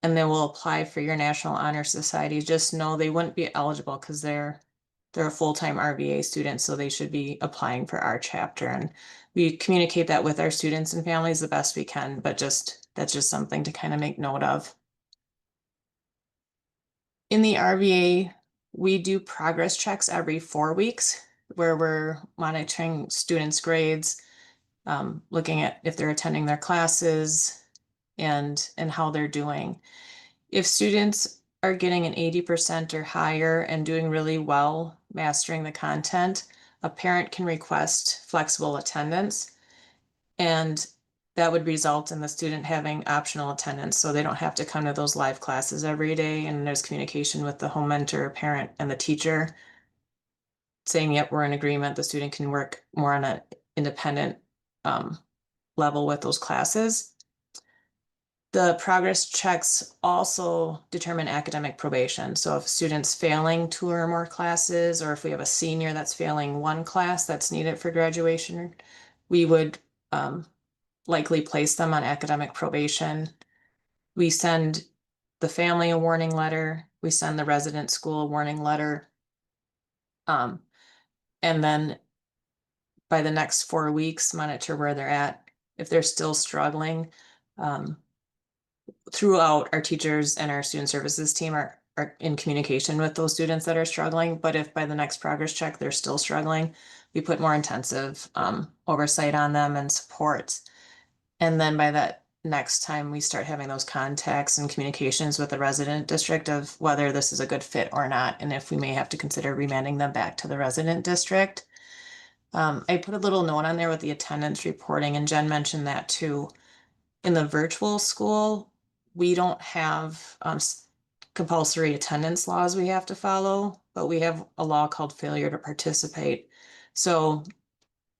and then will apply for your National Honor Society. Just know they wouldn't be eligible because they're a full-time RVA student, so they should be applying for our chapter. And we communicate that with our students and families the best we can, but that's just something to kind of make note of. In the RVA, we do progress checks every 4 weeks where we're monitoring students' grades, looking at if they're attending their classes and how they're doing. If students are getting an 80% or higher and doing really well mastering the content, a parent can request flexible attendance, and that would result in the student having optional attendance, so they don't have to come to those live classes every day, and there's communication with the home mentor, parent, and the teacher saying, yep, we're in agreement, the student can work more on an independent level with those classes. The progress checks also determine academic probation. So if students failing 2 or more classes, or if we have a senior that's failing 1 class that's needed for graduation, we would likely place them on academic probation. We send the family a warning letter. We send the resident school a warning letter. And then by the next 4 weeks, monitor where they're at if they're still struggling, throughout, our teachers and our student services team are in communication with those students that are struggling. But if by the next progress check, they're still struggling, we put more intensive oversight on them and support. And then by that next time, we start having those contacts and communications with the resident district of whether this is a good fit or not, and if we may have to consider remanding them back to the resident district. I put a little note on there with the attendance reporting, and Jen mentioned that too. In the virtual school, we don't have compulsory attendance laws we have to follow, but we have a law called failure to participate. So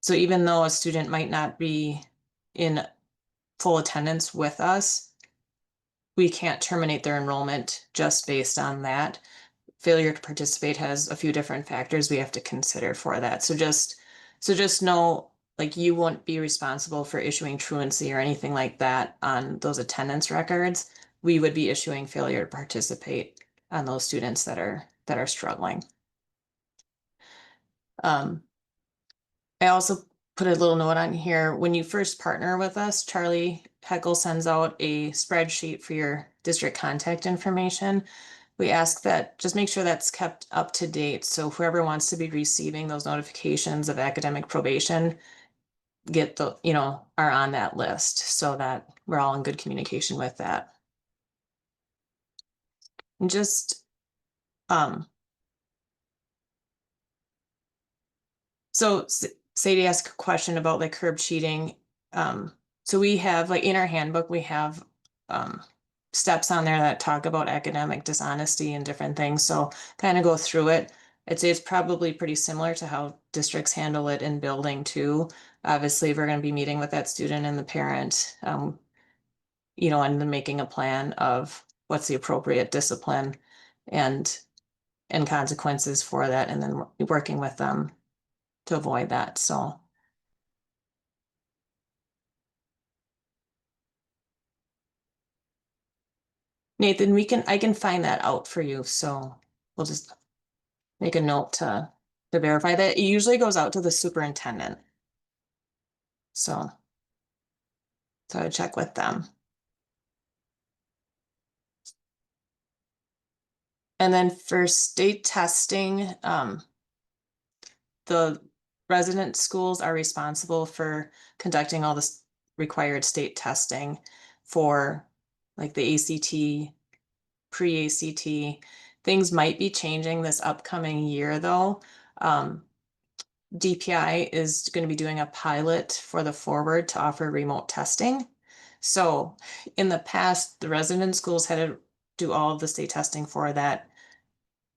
even though a student might not be in full attendance with us, we can't terminate their enrollment just based on that. Failure to participate has a few different factors we have to consider for that. So just know, like, you won't be responsible for issuing truancy or anything like that on those attendance records. We would be issuing failure to participate on those students that are struggling. I also put a little note on here. When you first partner with us, Charlie Heckel sends out a spreadsheet for your district contact information. We ask that just make sure that's kept up to date. So whoever wants to be receiving those notifications of academic probation get the, are on that list so that we're all in good communication with that. And just, so Sadie asked a question about like curb cheating. So we have, like, in our handbook, we have steps on there that talk about academic dishonesty and different things. So kind of go through it. I'd say it's probably pretty similar to how districts handle it in building too. Obviously, we're going to be meeting with that student and the parent, and then making a plan of what's the appropriate discipline and consequences for that, and then working with them to avoid that. So Nathan, I can find that out for you. So we'll just make a note to verify that. It usually goes out to the superintendent. So I check with them. And then for state testing, the resident schools are responsible for conducting all this required state testing for like the ACT, pre-ACT. Things might be changing this upcoming year though. DPI is going to be doing a pilot for the forward to offer remote testing. So in the past, the resident schools had to do all of the state testing for that.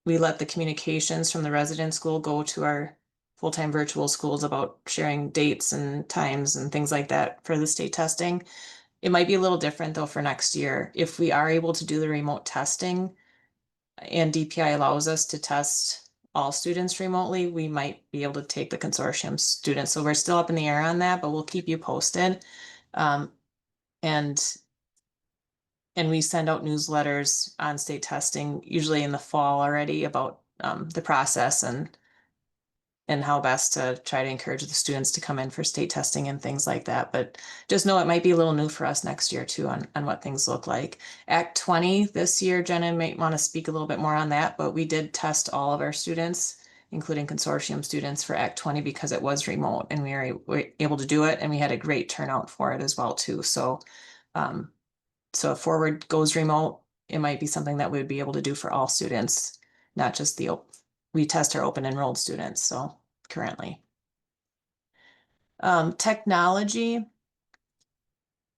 We let the communications from the resident school go to our full-time virtual schools about sharing dates and times and things like that for the state testing. It might be a little different though for next year. If we are able to do the remote testing and DPI allows us to test all students remotely, we might be able to take the consortium students. So we're still up in the air on that, but we'll keep you posted. And we send out newsletters on state testing, usually in the fall already, about the process and how best to try to encourage the students to come in for state testing and things like that. But just know it might be a little new for us next year too on what things look like. Act 20 this year, Jenna might want to speak a little bit more on that, but we did test all of our students, including consortium students, for Act 20 because it was remote and we were able to do it, and we had a great turnout for it as well too. So if forward goes remote, it might be something that we would be able to do for all students, not just we test our open enrolled students, so currently. Technology,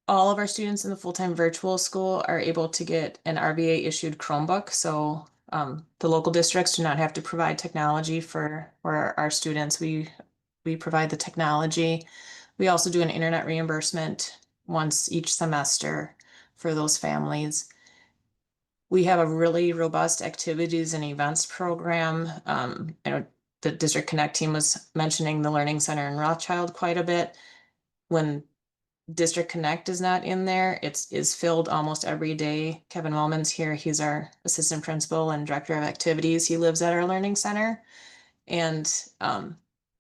all of our students in the full-time virtual school are able to get an RVA issued Chromebook, so the local districts do not have to provide technology for our students. We provide the technology. We also do an internet reimbursement once each semester for those families. We have a really robust activities and events program. I know the District Connect team was mentioning the Learning Center in Rothschild quite a bit. When District Connect is not in there, it is filled almost every day. Kevin Wellman's here. He's our assistant principal and director of activities. He lives at our Learning Center. And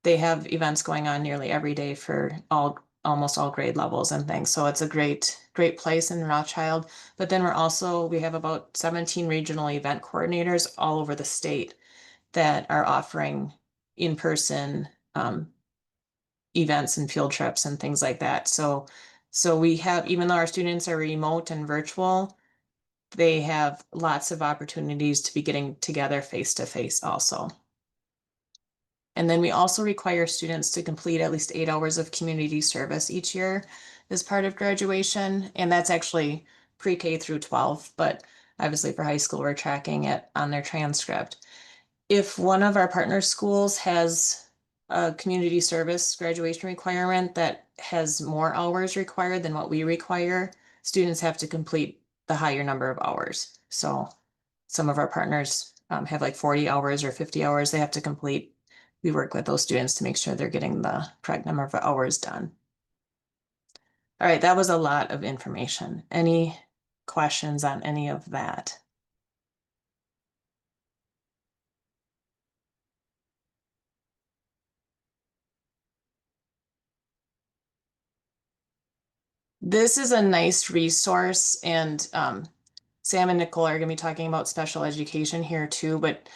they have events going on nearly every day for all almost all grade levels and things. So it's a great place in Rothschild. But then we have about 17 regional event coordinators all over the state that are offering in-person events and field trips and things like that. So we have, even though our students are remote and virtual, they have lots of opportunities to be getting together face to face also. And then we also require students to complete at least 8 hours of community service each year as part of graduation. And that's actually pre-K through 12, but obviously for high school, we're tracking it on their transcript. If one of our partner schools has a community service graduation requirement that has more hours required than what we require, students have to complete the higher number of hours. So some of our partners have like 40 hours or 50 hours they have to complete. We work with those students to make sure they're getting the correct number of hours done. All right, that was a lot of information. Any questions on any of that? This is a nice resource, and Sam and Nicole are going to be talking about special education here too, but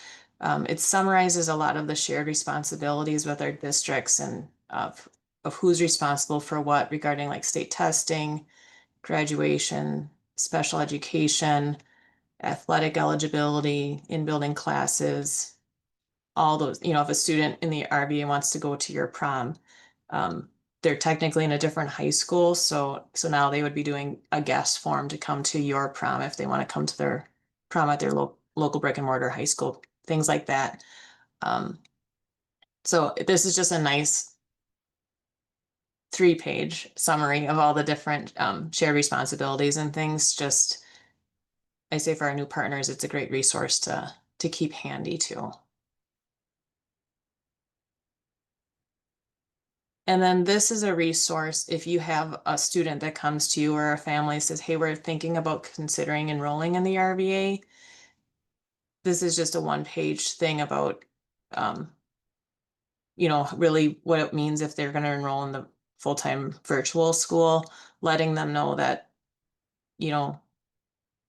it summarizes a lot of the shared responsibilities with our districts and of who's responsible for what regarding like state testing, graduation, special education, athletic eligibility, in-building classes, all those, if a student in the RVA wants to go to your prom, they're technically in a different high school. So now they would be doing a guest form to come to your prom if they want to come to their prom at their local brick and mortar high school, things like that. So this is just a nice 3-page summary of all the different shared responsibilities and things. Just, I say for our new partners, it's a great resource to keep handy too. And then this is a resource if you have a student that comes to you or a family says, hey, we're thinking about considering enrolling in the RVA. This is just a 1-page thing about, really what it means if they're going to enroll in the full-time virtual school, letting them know that,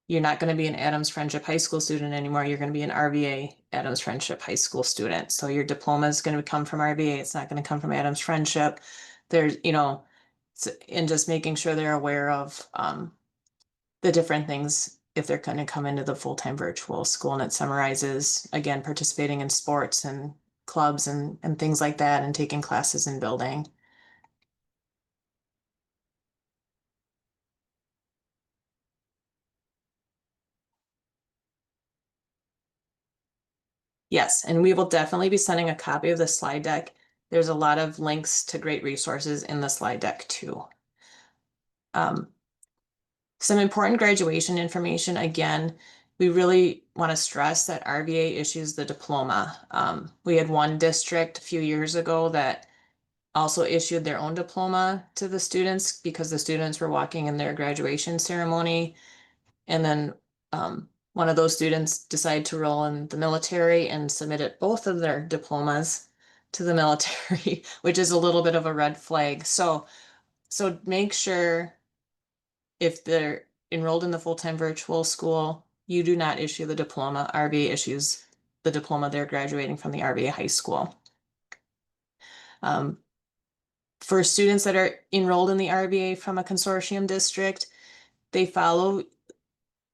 you're not going to be an Adams Friendship High School student anymore. You're going to be an RVA Adams Friendship High School student. So your diploma is going to come from RVA. It's not going to come from Adams Friendship. There's, and just making sure they're aware of the different things if they're going to come into the full-time virtual school. And it summarizes, again, participating in sports and clubs and things like that, and taking classes in building. Yes, and we will definitely be sending a copy of the slide deck. There's a lot of links to great resources in the slide deck too. Some important graduation information. Again, we really want to stress that RVA issues the diploma. We had one district a few years ago that also issued their own diploma to the students because the students were walking in their graduation ceremony. And then one of those students decided to roll in the military and submitted both of their diplomas to the military, which is a little bit of a red flag. So make sure if they're enrolled in the full-time virtual school, you do not issue the diploma. RVA issues the diploma they're graduating from the RVA high school. For students that are enrolled in the RVA from a consortium district, they follow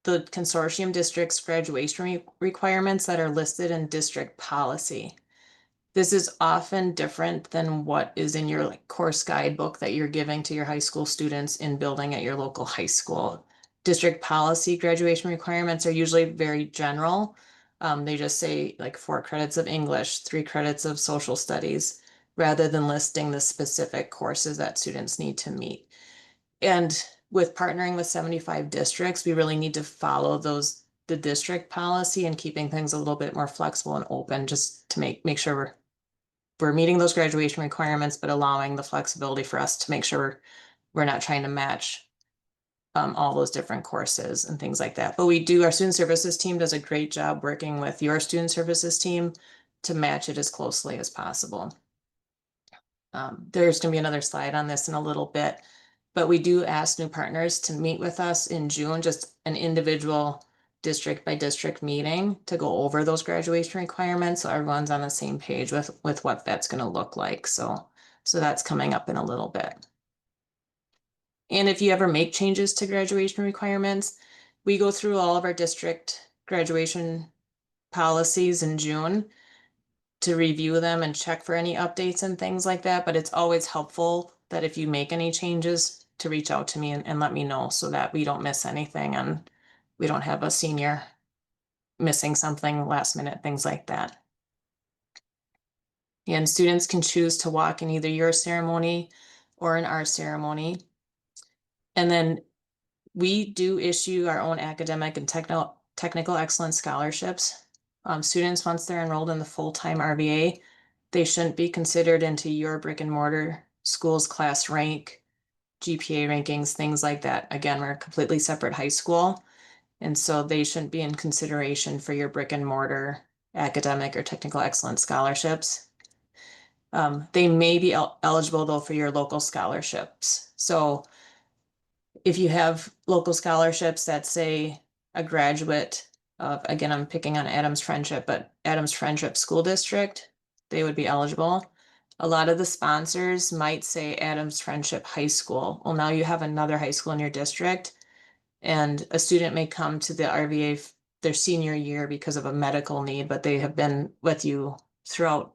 the consortium district's graduation requirements that are listed in district policy. This is often different than what is in your course guidebook that you're giving to your high school students in building at your local high school. District policy graduation requirements are usually very general. They just say like 4 credits of English, 3 credits of social studies, rather than listing the specific courses that students need to meet. And with partnering with 75 districts, we really need to follow the district policy and keeping things a little bit more flexible and open, just to make sure we're meeting those graduation requirements, but allowing the flexibility for us to make sure we're not trying to match all those different courses and things like that. But our student services team does a great job working with your student services team to match it as closely as possible. There's going to be another slide on this in a little bit, but we do ask new partners to meet with us in June, just an individual district by district meeting to go over those graduation requirements. So everyone's on the same page with what that's going to look like. So that's coming up in a little bit. And if you ever make changes to graduation requirements, we go through all of our district graduation policies in June to review them and check for any updates and things like that. But it's always helpful that if you make any changes to reach out to me and let me know so that we don't miss anything and we don't have a senior missing something last minute, things like that. And students can choose to walk in either your ceremony or in our ceremony. And then we do issue our own academic and technical excellence scholarships. Students, once they're enrolled in the full-time RVA, they shouldn't be considered into your brick and mortar school's class rank, GPA rankings, things like that. Again, we're a completely separate high school, and so they shouldn't be in consideration for your brick and mortar academic or technical excellence scholarships. They may be eligible though for your local scholarships. So if you have local scholarships that say a graduate of, again, I'm picking on Adams Friendship, but Adams Friendship School District, they would be eligible. A lot of the sponsors might say Adams Friendship High School. Well, now you have another high school in your district, and a student may come to the RVA their senior year because of a medical need, but they have been with you throughout,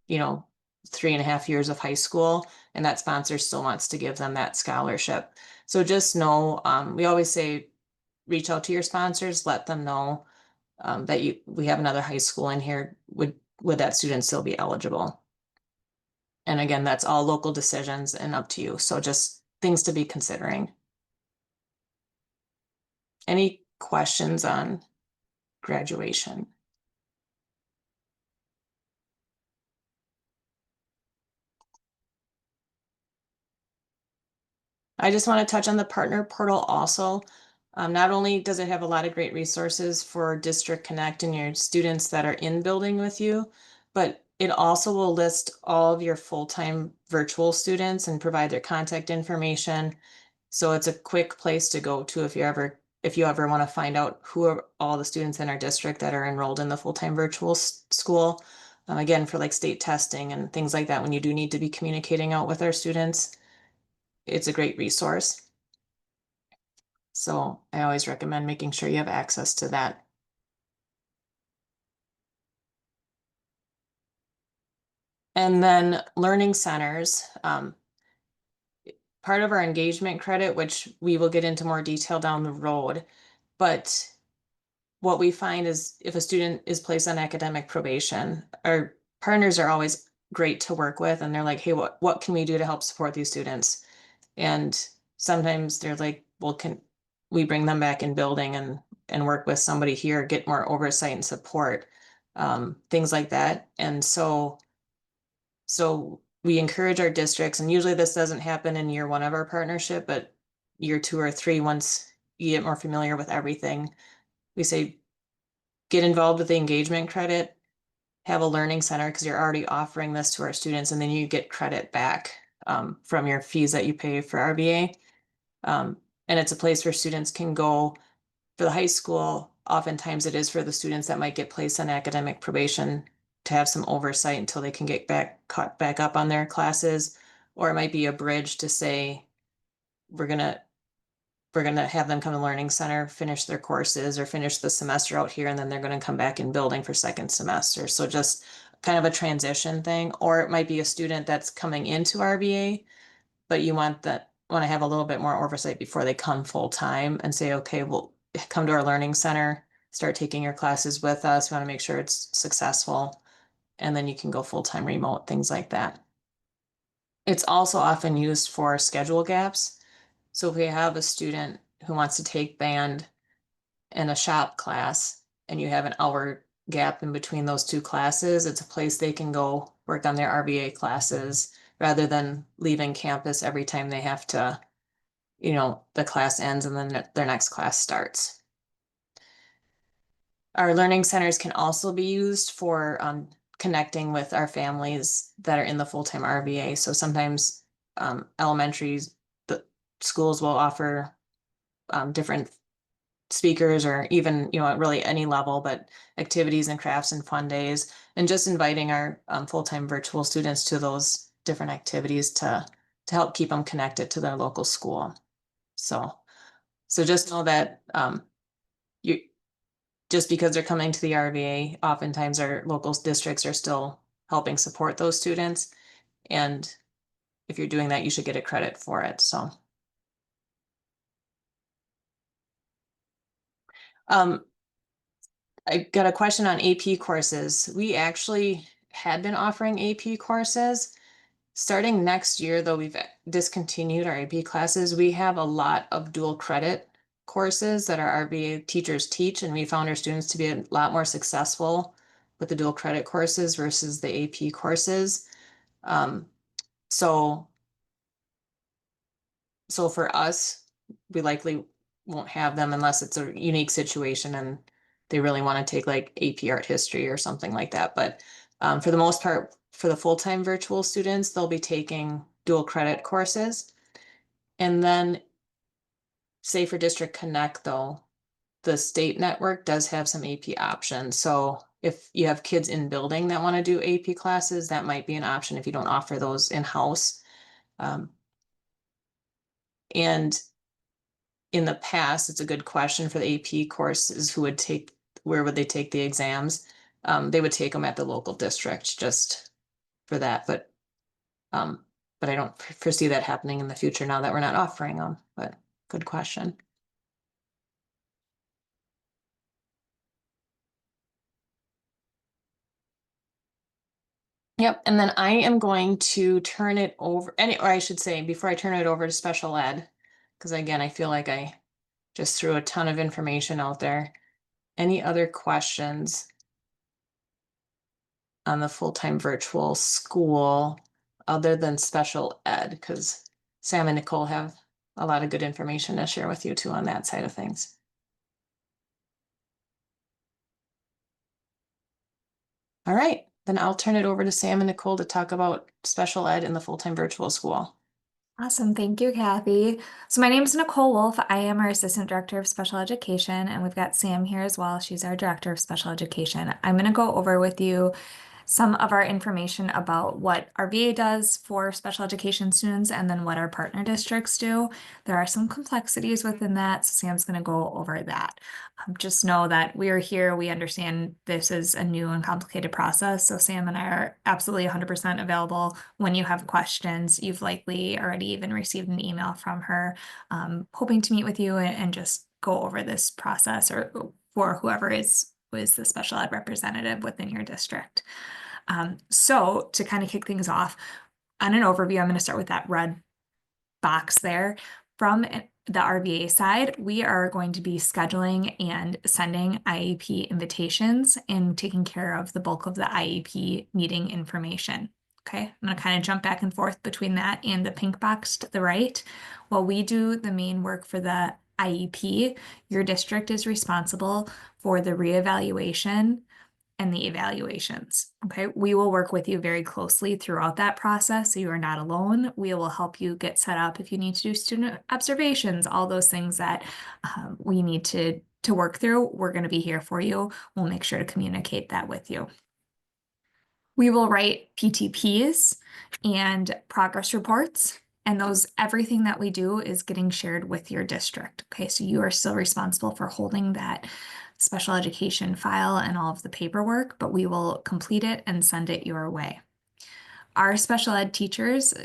3.5 years of high school, and that sponsor still wants to give them that scholarship. So just know, we always say, reach out to your sponsors, let them know that we have another high school in here. Would that student still be eligible? And again, that's all local decisions and up to you. So just things to be considering. Any questions on graduation? I just want to touch on the partner portal also. Not only does it have a lot of great resources for District Connect and your students that are in building with you, but it also will list all of your full-time virtual students and provide their contact information. So it's a quick place to go to if you ever want to find out who are all the students in our district that are enrolled in the full-time virtual school. Again, for like state testing and things like that, when you do need to be communicating out with our students, it's a great resource. So I always recommend making sure you have access to that. And then learning centers, part of our engagement credit, which we will get into more detail down the road, but what we find is if a student is placed on academic probation, our partners are always great to work with, and they're like, hey, what can we do to help support these students? And sometimes they're like, well, can we bring them back in building and work with somebody here, get more oversight and support, things like that. And so we encourage our districts, and usually this doesn't happen in year one of our partnership, but year 2 or 3, once you get more familiar with everything, we say, get involved with the engagement credit, have a learning center because you're already offering this to our students, and then you get credit back from your fees that you pay for RVA. And it's a place where students can go. For the high school, oftentimes it is for the students that might get placed on academic probation to have some oversight until they can get caught back up on their classes. Or it might be a bridge to say, we're gonna have them come to Learning Center, finish their courses or finish the semester out here, and then they're gonna come back in building for second semester. So just kind of a transition thing. Or it might be a student that's coming into RVA, but you want to have a little bit more oversight before they come full time and say, okay, well, come to our learning center, start taking your classes with us. We want to make sure it's successful. And then you can go full-time remote, things like that. It's also often used for schedule gaps. So if we have a student who wants to take band in a shop class and you have an hour gap in between those 2 classes, it's a place they can go work on their RVA classes rather than leaving campus every time they have to, the class ends and then their next class starts. Our learning centers can also be used for connecting with our families that are in the full-time RVA. So sometimes elementaries, the schools will offer different speakers, or even, at really any level, but activities and crafts and fun days, and just inviting our full-time virtual students to those different activities to help keep them connected to their local school. So just know that just because they're coming to the RVA, oftentimes our local districts are still helping support those students. And if you're doing that, you should get a credit for it. So I got a question on AP courses. We actually had been offering AP courses. Starting next year, though, we've discontinued our AP classes. We have a lot of dual credit courses that our RVA teachers teach, and we found our students to be a lot more successful with the dual credit courses versus the AP courses. So for us, we likely won't have them unless it's a unique situation and they really want to take like AP art history or something like that. But for the most part, for the full-time virtual students, they'll be taking dual credit courses. And then say for District Connect, though, the state network does have some AP options. So if you have kids in building that want to do AP classes, that might be an option if you don't offer those in-house. And in the past, it's a good question for the AP courses, where would they take the exams? They would take them at the local district just for that, but I don't foresee that happening in the future now that we're not offering them, but good question. Yep, and then I am going to turn it over, or I should say, before I turn it over to special ed, because again, I feel like I just threw a ton of information out there. Any other questions on the full-time virtual school other than special ed? Because Sam and Nicole have a lot of good information to share with you too on that side of things. All right, then I'll turn it over to Sam and Nicole to talk about special ed in the full-time virtual school. Awesome. Thank you, Kathy. So my name is Nicole Wolf. I am our Assistant Director of Special Education, and we've got Sam here as well. She's our Director of Special Education. I'm going to go over with you some of our information about what RVA does for special education students and then what our partner districts do. There are some complexities within that, so Sam's going to go over that. Just know that we are here. We understand this is a new and complicated process, so Sam and I are absolutely 100% available when you have questions. You've likely already even received an email from her hoping to meet with you and just go over this process, or for whoever is the special ed representative within your district. So to kind of kick things off, on an overview, I'm going to start with that red box there. From the RVA side, we are going to be scheduling and sending IEP invitations and taking care of the bulk of the IEP meeting information. Okay, I'm going to kind of jump back and forth between that and the pink box to the right. While we do the main work for the IEP, your district is responsible for the reevaluation and the evaluations. Okay, we will work with you very closely throughout that process, so you are not alone. We will help you get set up if you need to do student observations, all those things that we need to work through. We're going to be here for you. We'll make sure to communicate that with you. We will write PTPs and progress reports, and everything that we do is getting shared with your district. Okay, so you are still responsible for holding that special education file and all of the paperwork, but we will complete it and send it your way. Our special ed teachers,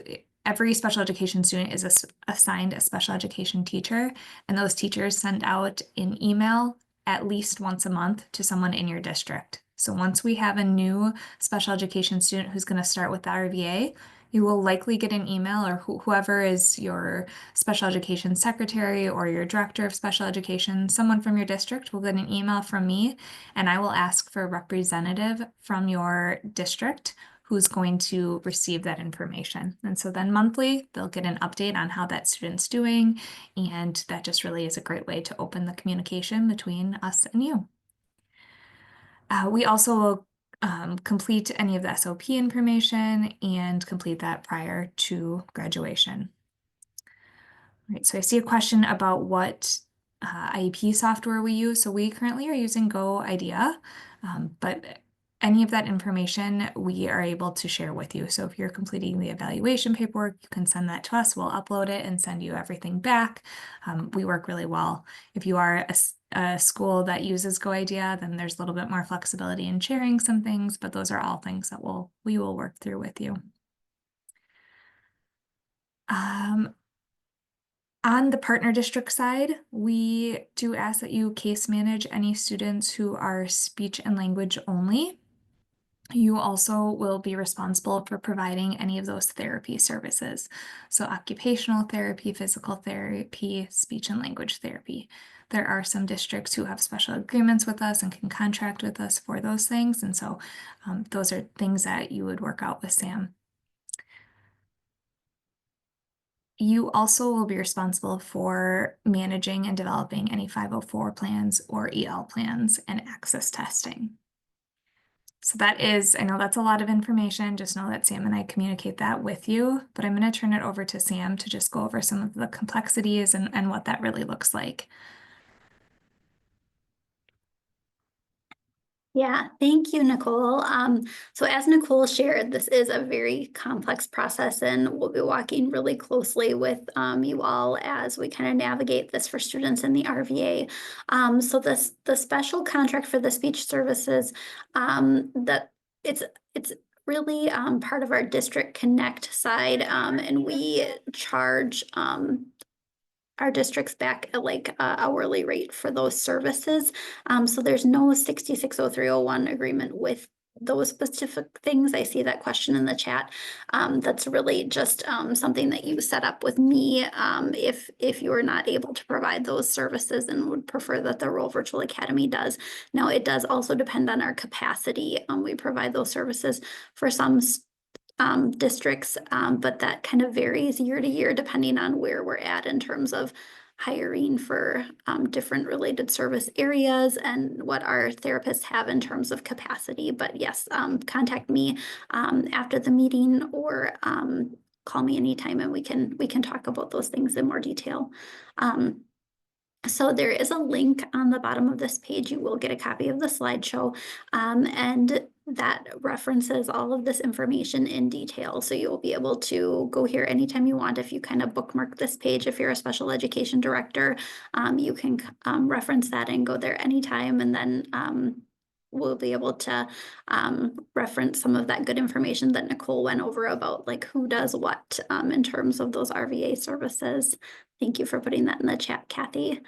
every special education student is assigned a special education teacher, and those teachers send out an email at least once a month to someone in your district. So once we have a new special education student who's going to start with the RVA, you will likely get an email, or whoever is your special education secretary or your director of special education, someone from your district will get an email from me, and I will ask for a representative from your district who's going to receive that information. And so then monthly, they'll get an update on how that student's doing, and that just really is a great way to open the communication between us and you. We also will complete any of the SOP information and complete that prior to graduation. All right, so I see a question about what IEP software we use. So we currently are using Go Idea, but any of that information we are able to share with you. So if you're completing the evaluation paperwork, you can send that to us. We'll upload it and send you everything back. We work really well. If you are a school that uses Go Idea, then there's a little bit more flexibility in sharing some things, but those are all things that we will work through with you. On the partner district side, we do ask that you case manage any students who are speech and language only. You also will be responsible for providing any of those therapy services. So occupational therapy, physical therapy, speech and language therapy. There are some districts who have special agreements with us and can contract with us for those things. And so those are things that you would work out with Sam. You also will be responsible for managing and developing any 504 plans or EL plans and access testing. So that is, I know that's a lot of information. Just know that Sam and I communicate that with you, but I'm going to turn it over to Sam to just go over some of the complexities and what that really looks like. Yeah, thank you, Nicole. So as Nicole shared, this is a very complex process, and we'll be walking really closely with you all as we kind of navigate this for students in the RVA. So the special contract for the speech services, that it's really part of our District Connect side, and we charge our districts back at like hourly rate for those services. So there's no 660301 agreement with those specific things. I see that question in the chat. That's really just something that you set up with me if you are not able to provide those services and would prefer that the Rural Virtual Academy does. Now, it does also depend on our capacity. We provide those services for some districts, but that kind of varies year to year depending on where we're at in terms of hiring for different related service areas and what our therapists have in terms of capacity. But yes, contact me after the meeting or call me anytime and we can talk about those things in more detail. So there is a link on the bottom of this page. You will get a copy of the slideshow, and that references all of this information in detail. So you'll be able to go here anytime you want. If you kind of bookmark this page, if you're a special education director, you can reference that and go there anytime. And then we'll be able to reference some of that good information that Nicole went over about like who does what in terms of those RVA services. Thank you for putting that in the chat, Kathy.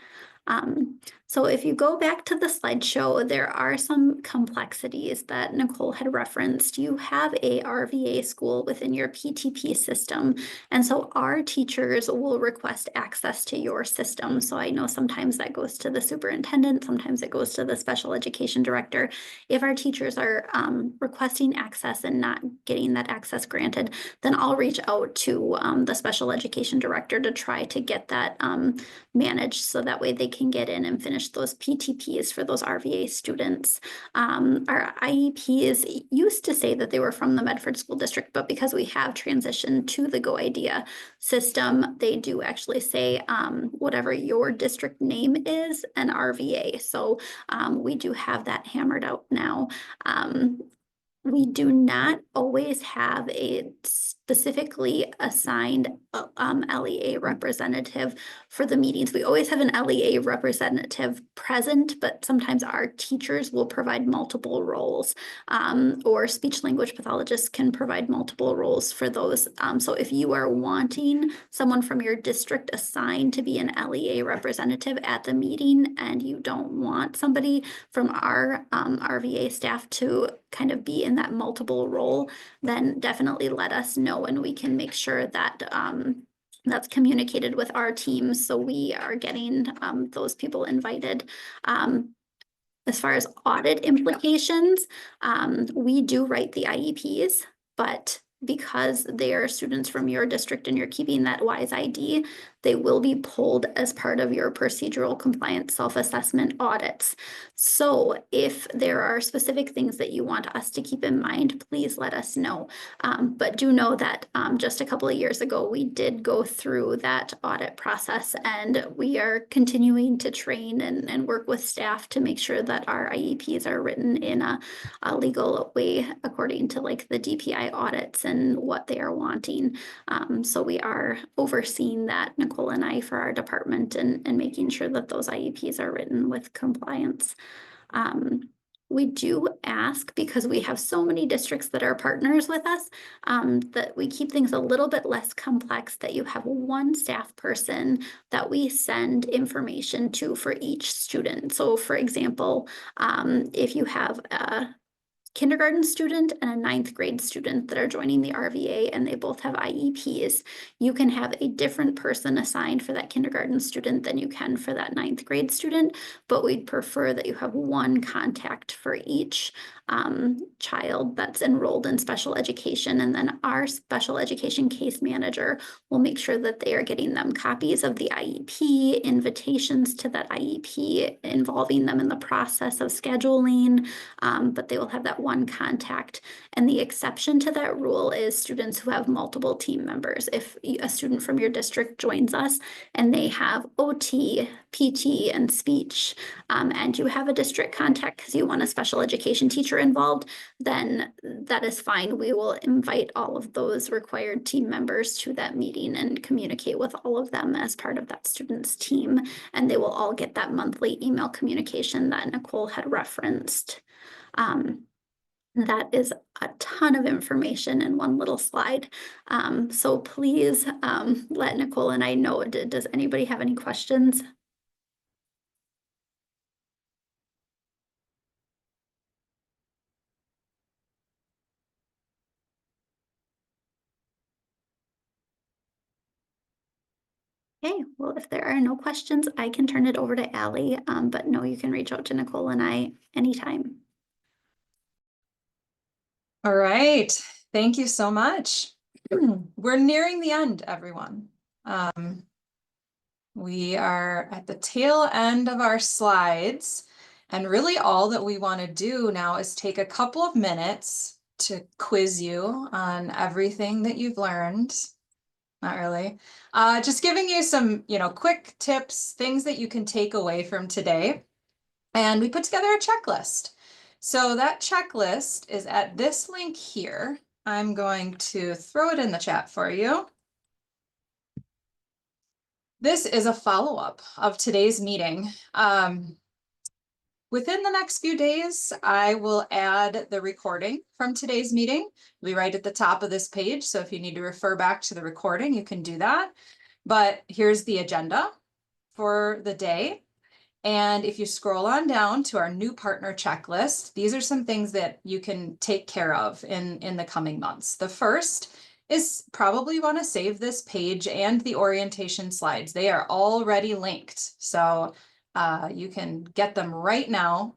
So if you go back to the slideshow, there are some complexities that Nicole had referenced. You have a RVA school within your PTP system, and so our teachers will request access to your system. So I know sometimes that goes to the superintendent, sometimes it goes to the special education director. If our teachers are requesting access and not getting that access granted, then I'll reach out to the special education director to try to get that managed so that way they can get in and finish those PTPs for those RVA students. Our IEPs used to say that they were from the Medford School District, but because we have transitioned to the Go Idea system, they do actually say whatever your district name is an RVA. So we do have that hammered out now. We do not always have a specifically assigned LEA representative for the meetings. We always have an LEA representative present, but sometimes our teachers will provide multiple roles, or speech language pathologists can provide multiple roles for those. So if you are wanting someone from your district assigned to be an LEA representative at the meeting and you don't want somebody from our RVA staff to kind of be in that multiple role, then definitely let us know and we can make sure that that's communicated with our team so we are getting those people invited. As far as audit implications, we do write the IEPs, but because they are students from your district and you're keeping that WISE ID, They will be pulled as part of your procedural compliance self-assessment audits. So if there are specific things that you want us to keep in mind, please let us know. But do know that just a couple of years ago, we did go through that audit process, and we are continuing to train and work with staff to make sure that our IEPs are written in a legal way according to like the DPI audits and what they are wanting. So we are overseeing that, Nicole and I, for our department, and making sure that those IEPs are written with compliance. We do ask, because we have so many districts that are partners with us, that we keep things a little bit less complex, that you have one staff person that we send information to for each student. So for example, if you have a kindergarten student and a ninth grade student that are joining the RVA and they both have IEPs, you can have a different person assigned for that kindergarten student than you can for that ninth grade student, but we'd prefer that you have one contact for each child that's enrolled in special education, and then our special education case manager will make sure that they are getting them copies of the IEP, invitations to that IEP, involving them in the process of scheduling, but they will have that one contact. And the exception to that rule is students who have multiple team members. If a student from your district joins us and they have OT, PT, and speech, and you have a district contact because you want a special education teacher involved, then that is fine. We will invite all of those required team members to that meeting and communicate with all of them as part of that student's team, and they will all get that monthly email communication that Nicole had referenced. That is a ton of information in one little slide. So please let Nicole and I know. Does anybody have any questions? Okay, well, if there are no questions, I can turn it over to Allie, but no, you can reach out to Nicole and I anytime. All right, thank you so much. We're nearing the end, everyone. We are at the tail end of our slides, and really all that we want to do now is take a couple of minutes to quiz you on everything that you've learned. Not really. Just giving you some, quick tips, things that you can take away from today. And we put together a checklist. So that checklist is at this link here. I'm going to throw it in the chat for you. This is a follow-up of today's meeting. Within the next few days, I will add the recording from today's meeting. It'll be right at the top of this page. So if you need to refer back to the recording, you can do that. But here's the agenda for the day. And if you scroll on down to our new partner checklist, these are some things that you can take care of in the coming months. The first is probably want to save this page and the orientation slides. They are already linked. So you can get them right now.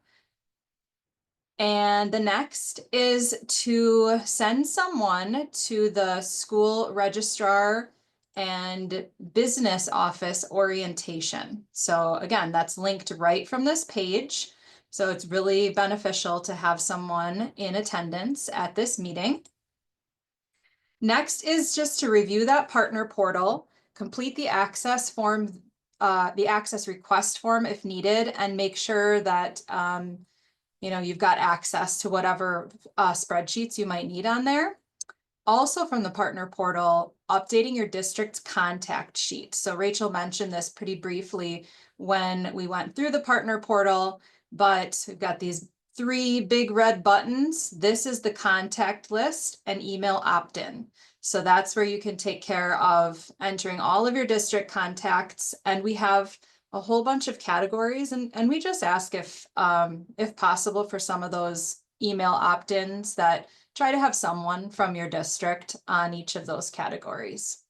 And the next is to send someone to the school registrar and business office orientation. So again, that's linked right from this page. So it's really beneficial to have someone in attendance at this meeting. Next is just to review that partner portal, complete the access form, the access request form if needed, and make sure that you've got access to whatever spreadsheets you might need on there. Also from the partner portal, updating your district's contact sheet. So Rachel mentioned this pretty briefly when we went through the partner portal, but we've got these 3 big red buttons. This is the contact list and email opt-in. So that's where you can take care of entering all of your district contacts. And we have a whole bunch of categories, and we just ask if possible for some of those email opt-ins that try to have someone from your district on each of those categories.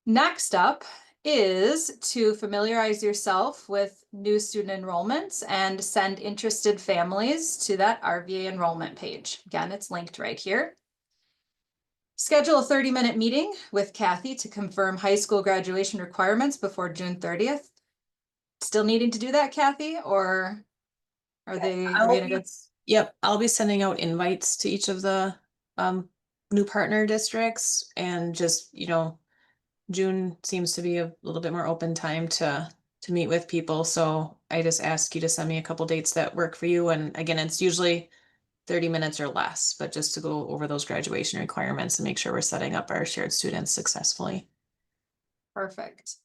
Next up is to familiarize yourself with new student enrollments and send interested families to that RVA enrollment page. Again, it's linked right here. Schedule a 30-minute meeting with Kathy to confirm high school graduation requirements before June 30th. Still needing to do that, Kathy, or are we gonna go? Yep, I'll be sending out invites to each of the new partner districts, and just, June seems to be a little bit more open time to meet with people. So I just ask you to send me a couple dates that work for you. And again, it's usually 30 minutes or less, but just to go over those graduation requirements and make sure we're setting up our shared students successfully. Perfect.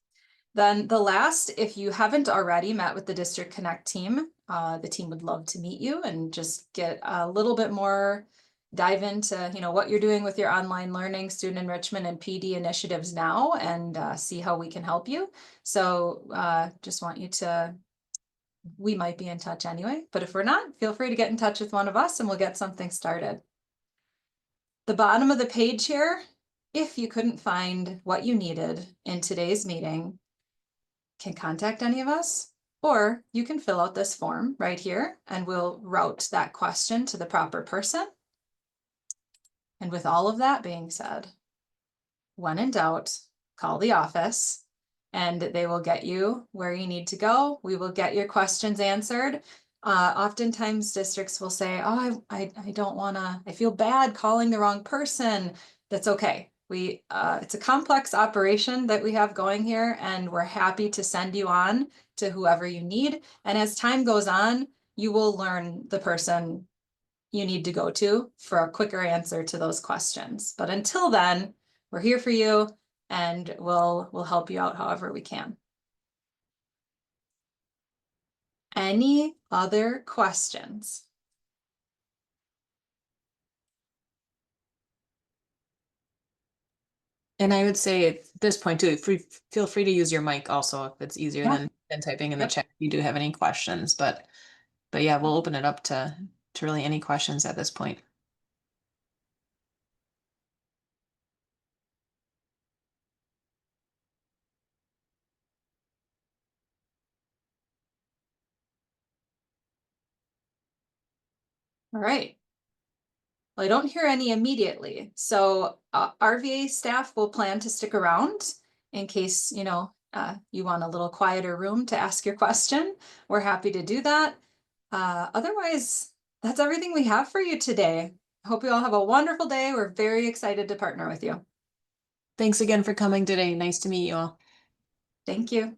Then the last, if you haven't already met with the District Connect team, the team would love to meet you and just get a little bit more dive into, what you're doing with your online learning, student enrichment, and PD initiatives now, and see how we can help you. So just want you to, we might be in touch anyway, but if we're not, feel free to get in touch with one of us and we'll get something started. The bottom of the page here, if you couldn't find what you needed in today's meeting, can contact any of us, or you can fill out this form right here and we'll route that question to the proper person. And with all of that being said, when in doubt, call the office and they will get you where you need to go. We will get your questions answered. Oftentimes districts will say, oh, I don't wanna, I feel bad calling the wrong person. That's okay. It's a complex operation that we have going here, and we're happy to send you on to whoever you need. And as time goes on, you will learn the person you need to go to for a quicker answer to those questions. But until then, we're here for you and we'll help you out however we can. Any other questions? And I would say at this point too, feel free to use your mic also if it's easier than typing in the chat if you do have any questions. But yeah, we'll open it up to really any questions at this point. All right. Well, I don't hear any immediately. So RVA staff will plan to stick around in case, you want a little quieter room to ask your question. We're happy to do that. Otherwise, that's everything we have for you today. I hope you all have a wonderful day. We're very excited to partner with you. Thanks again for coming today. Nice to meet you all. Thank you.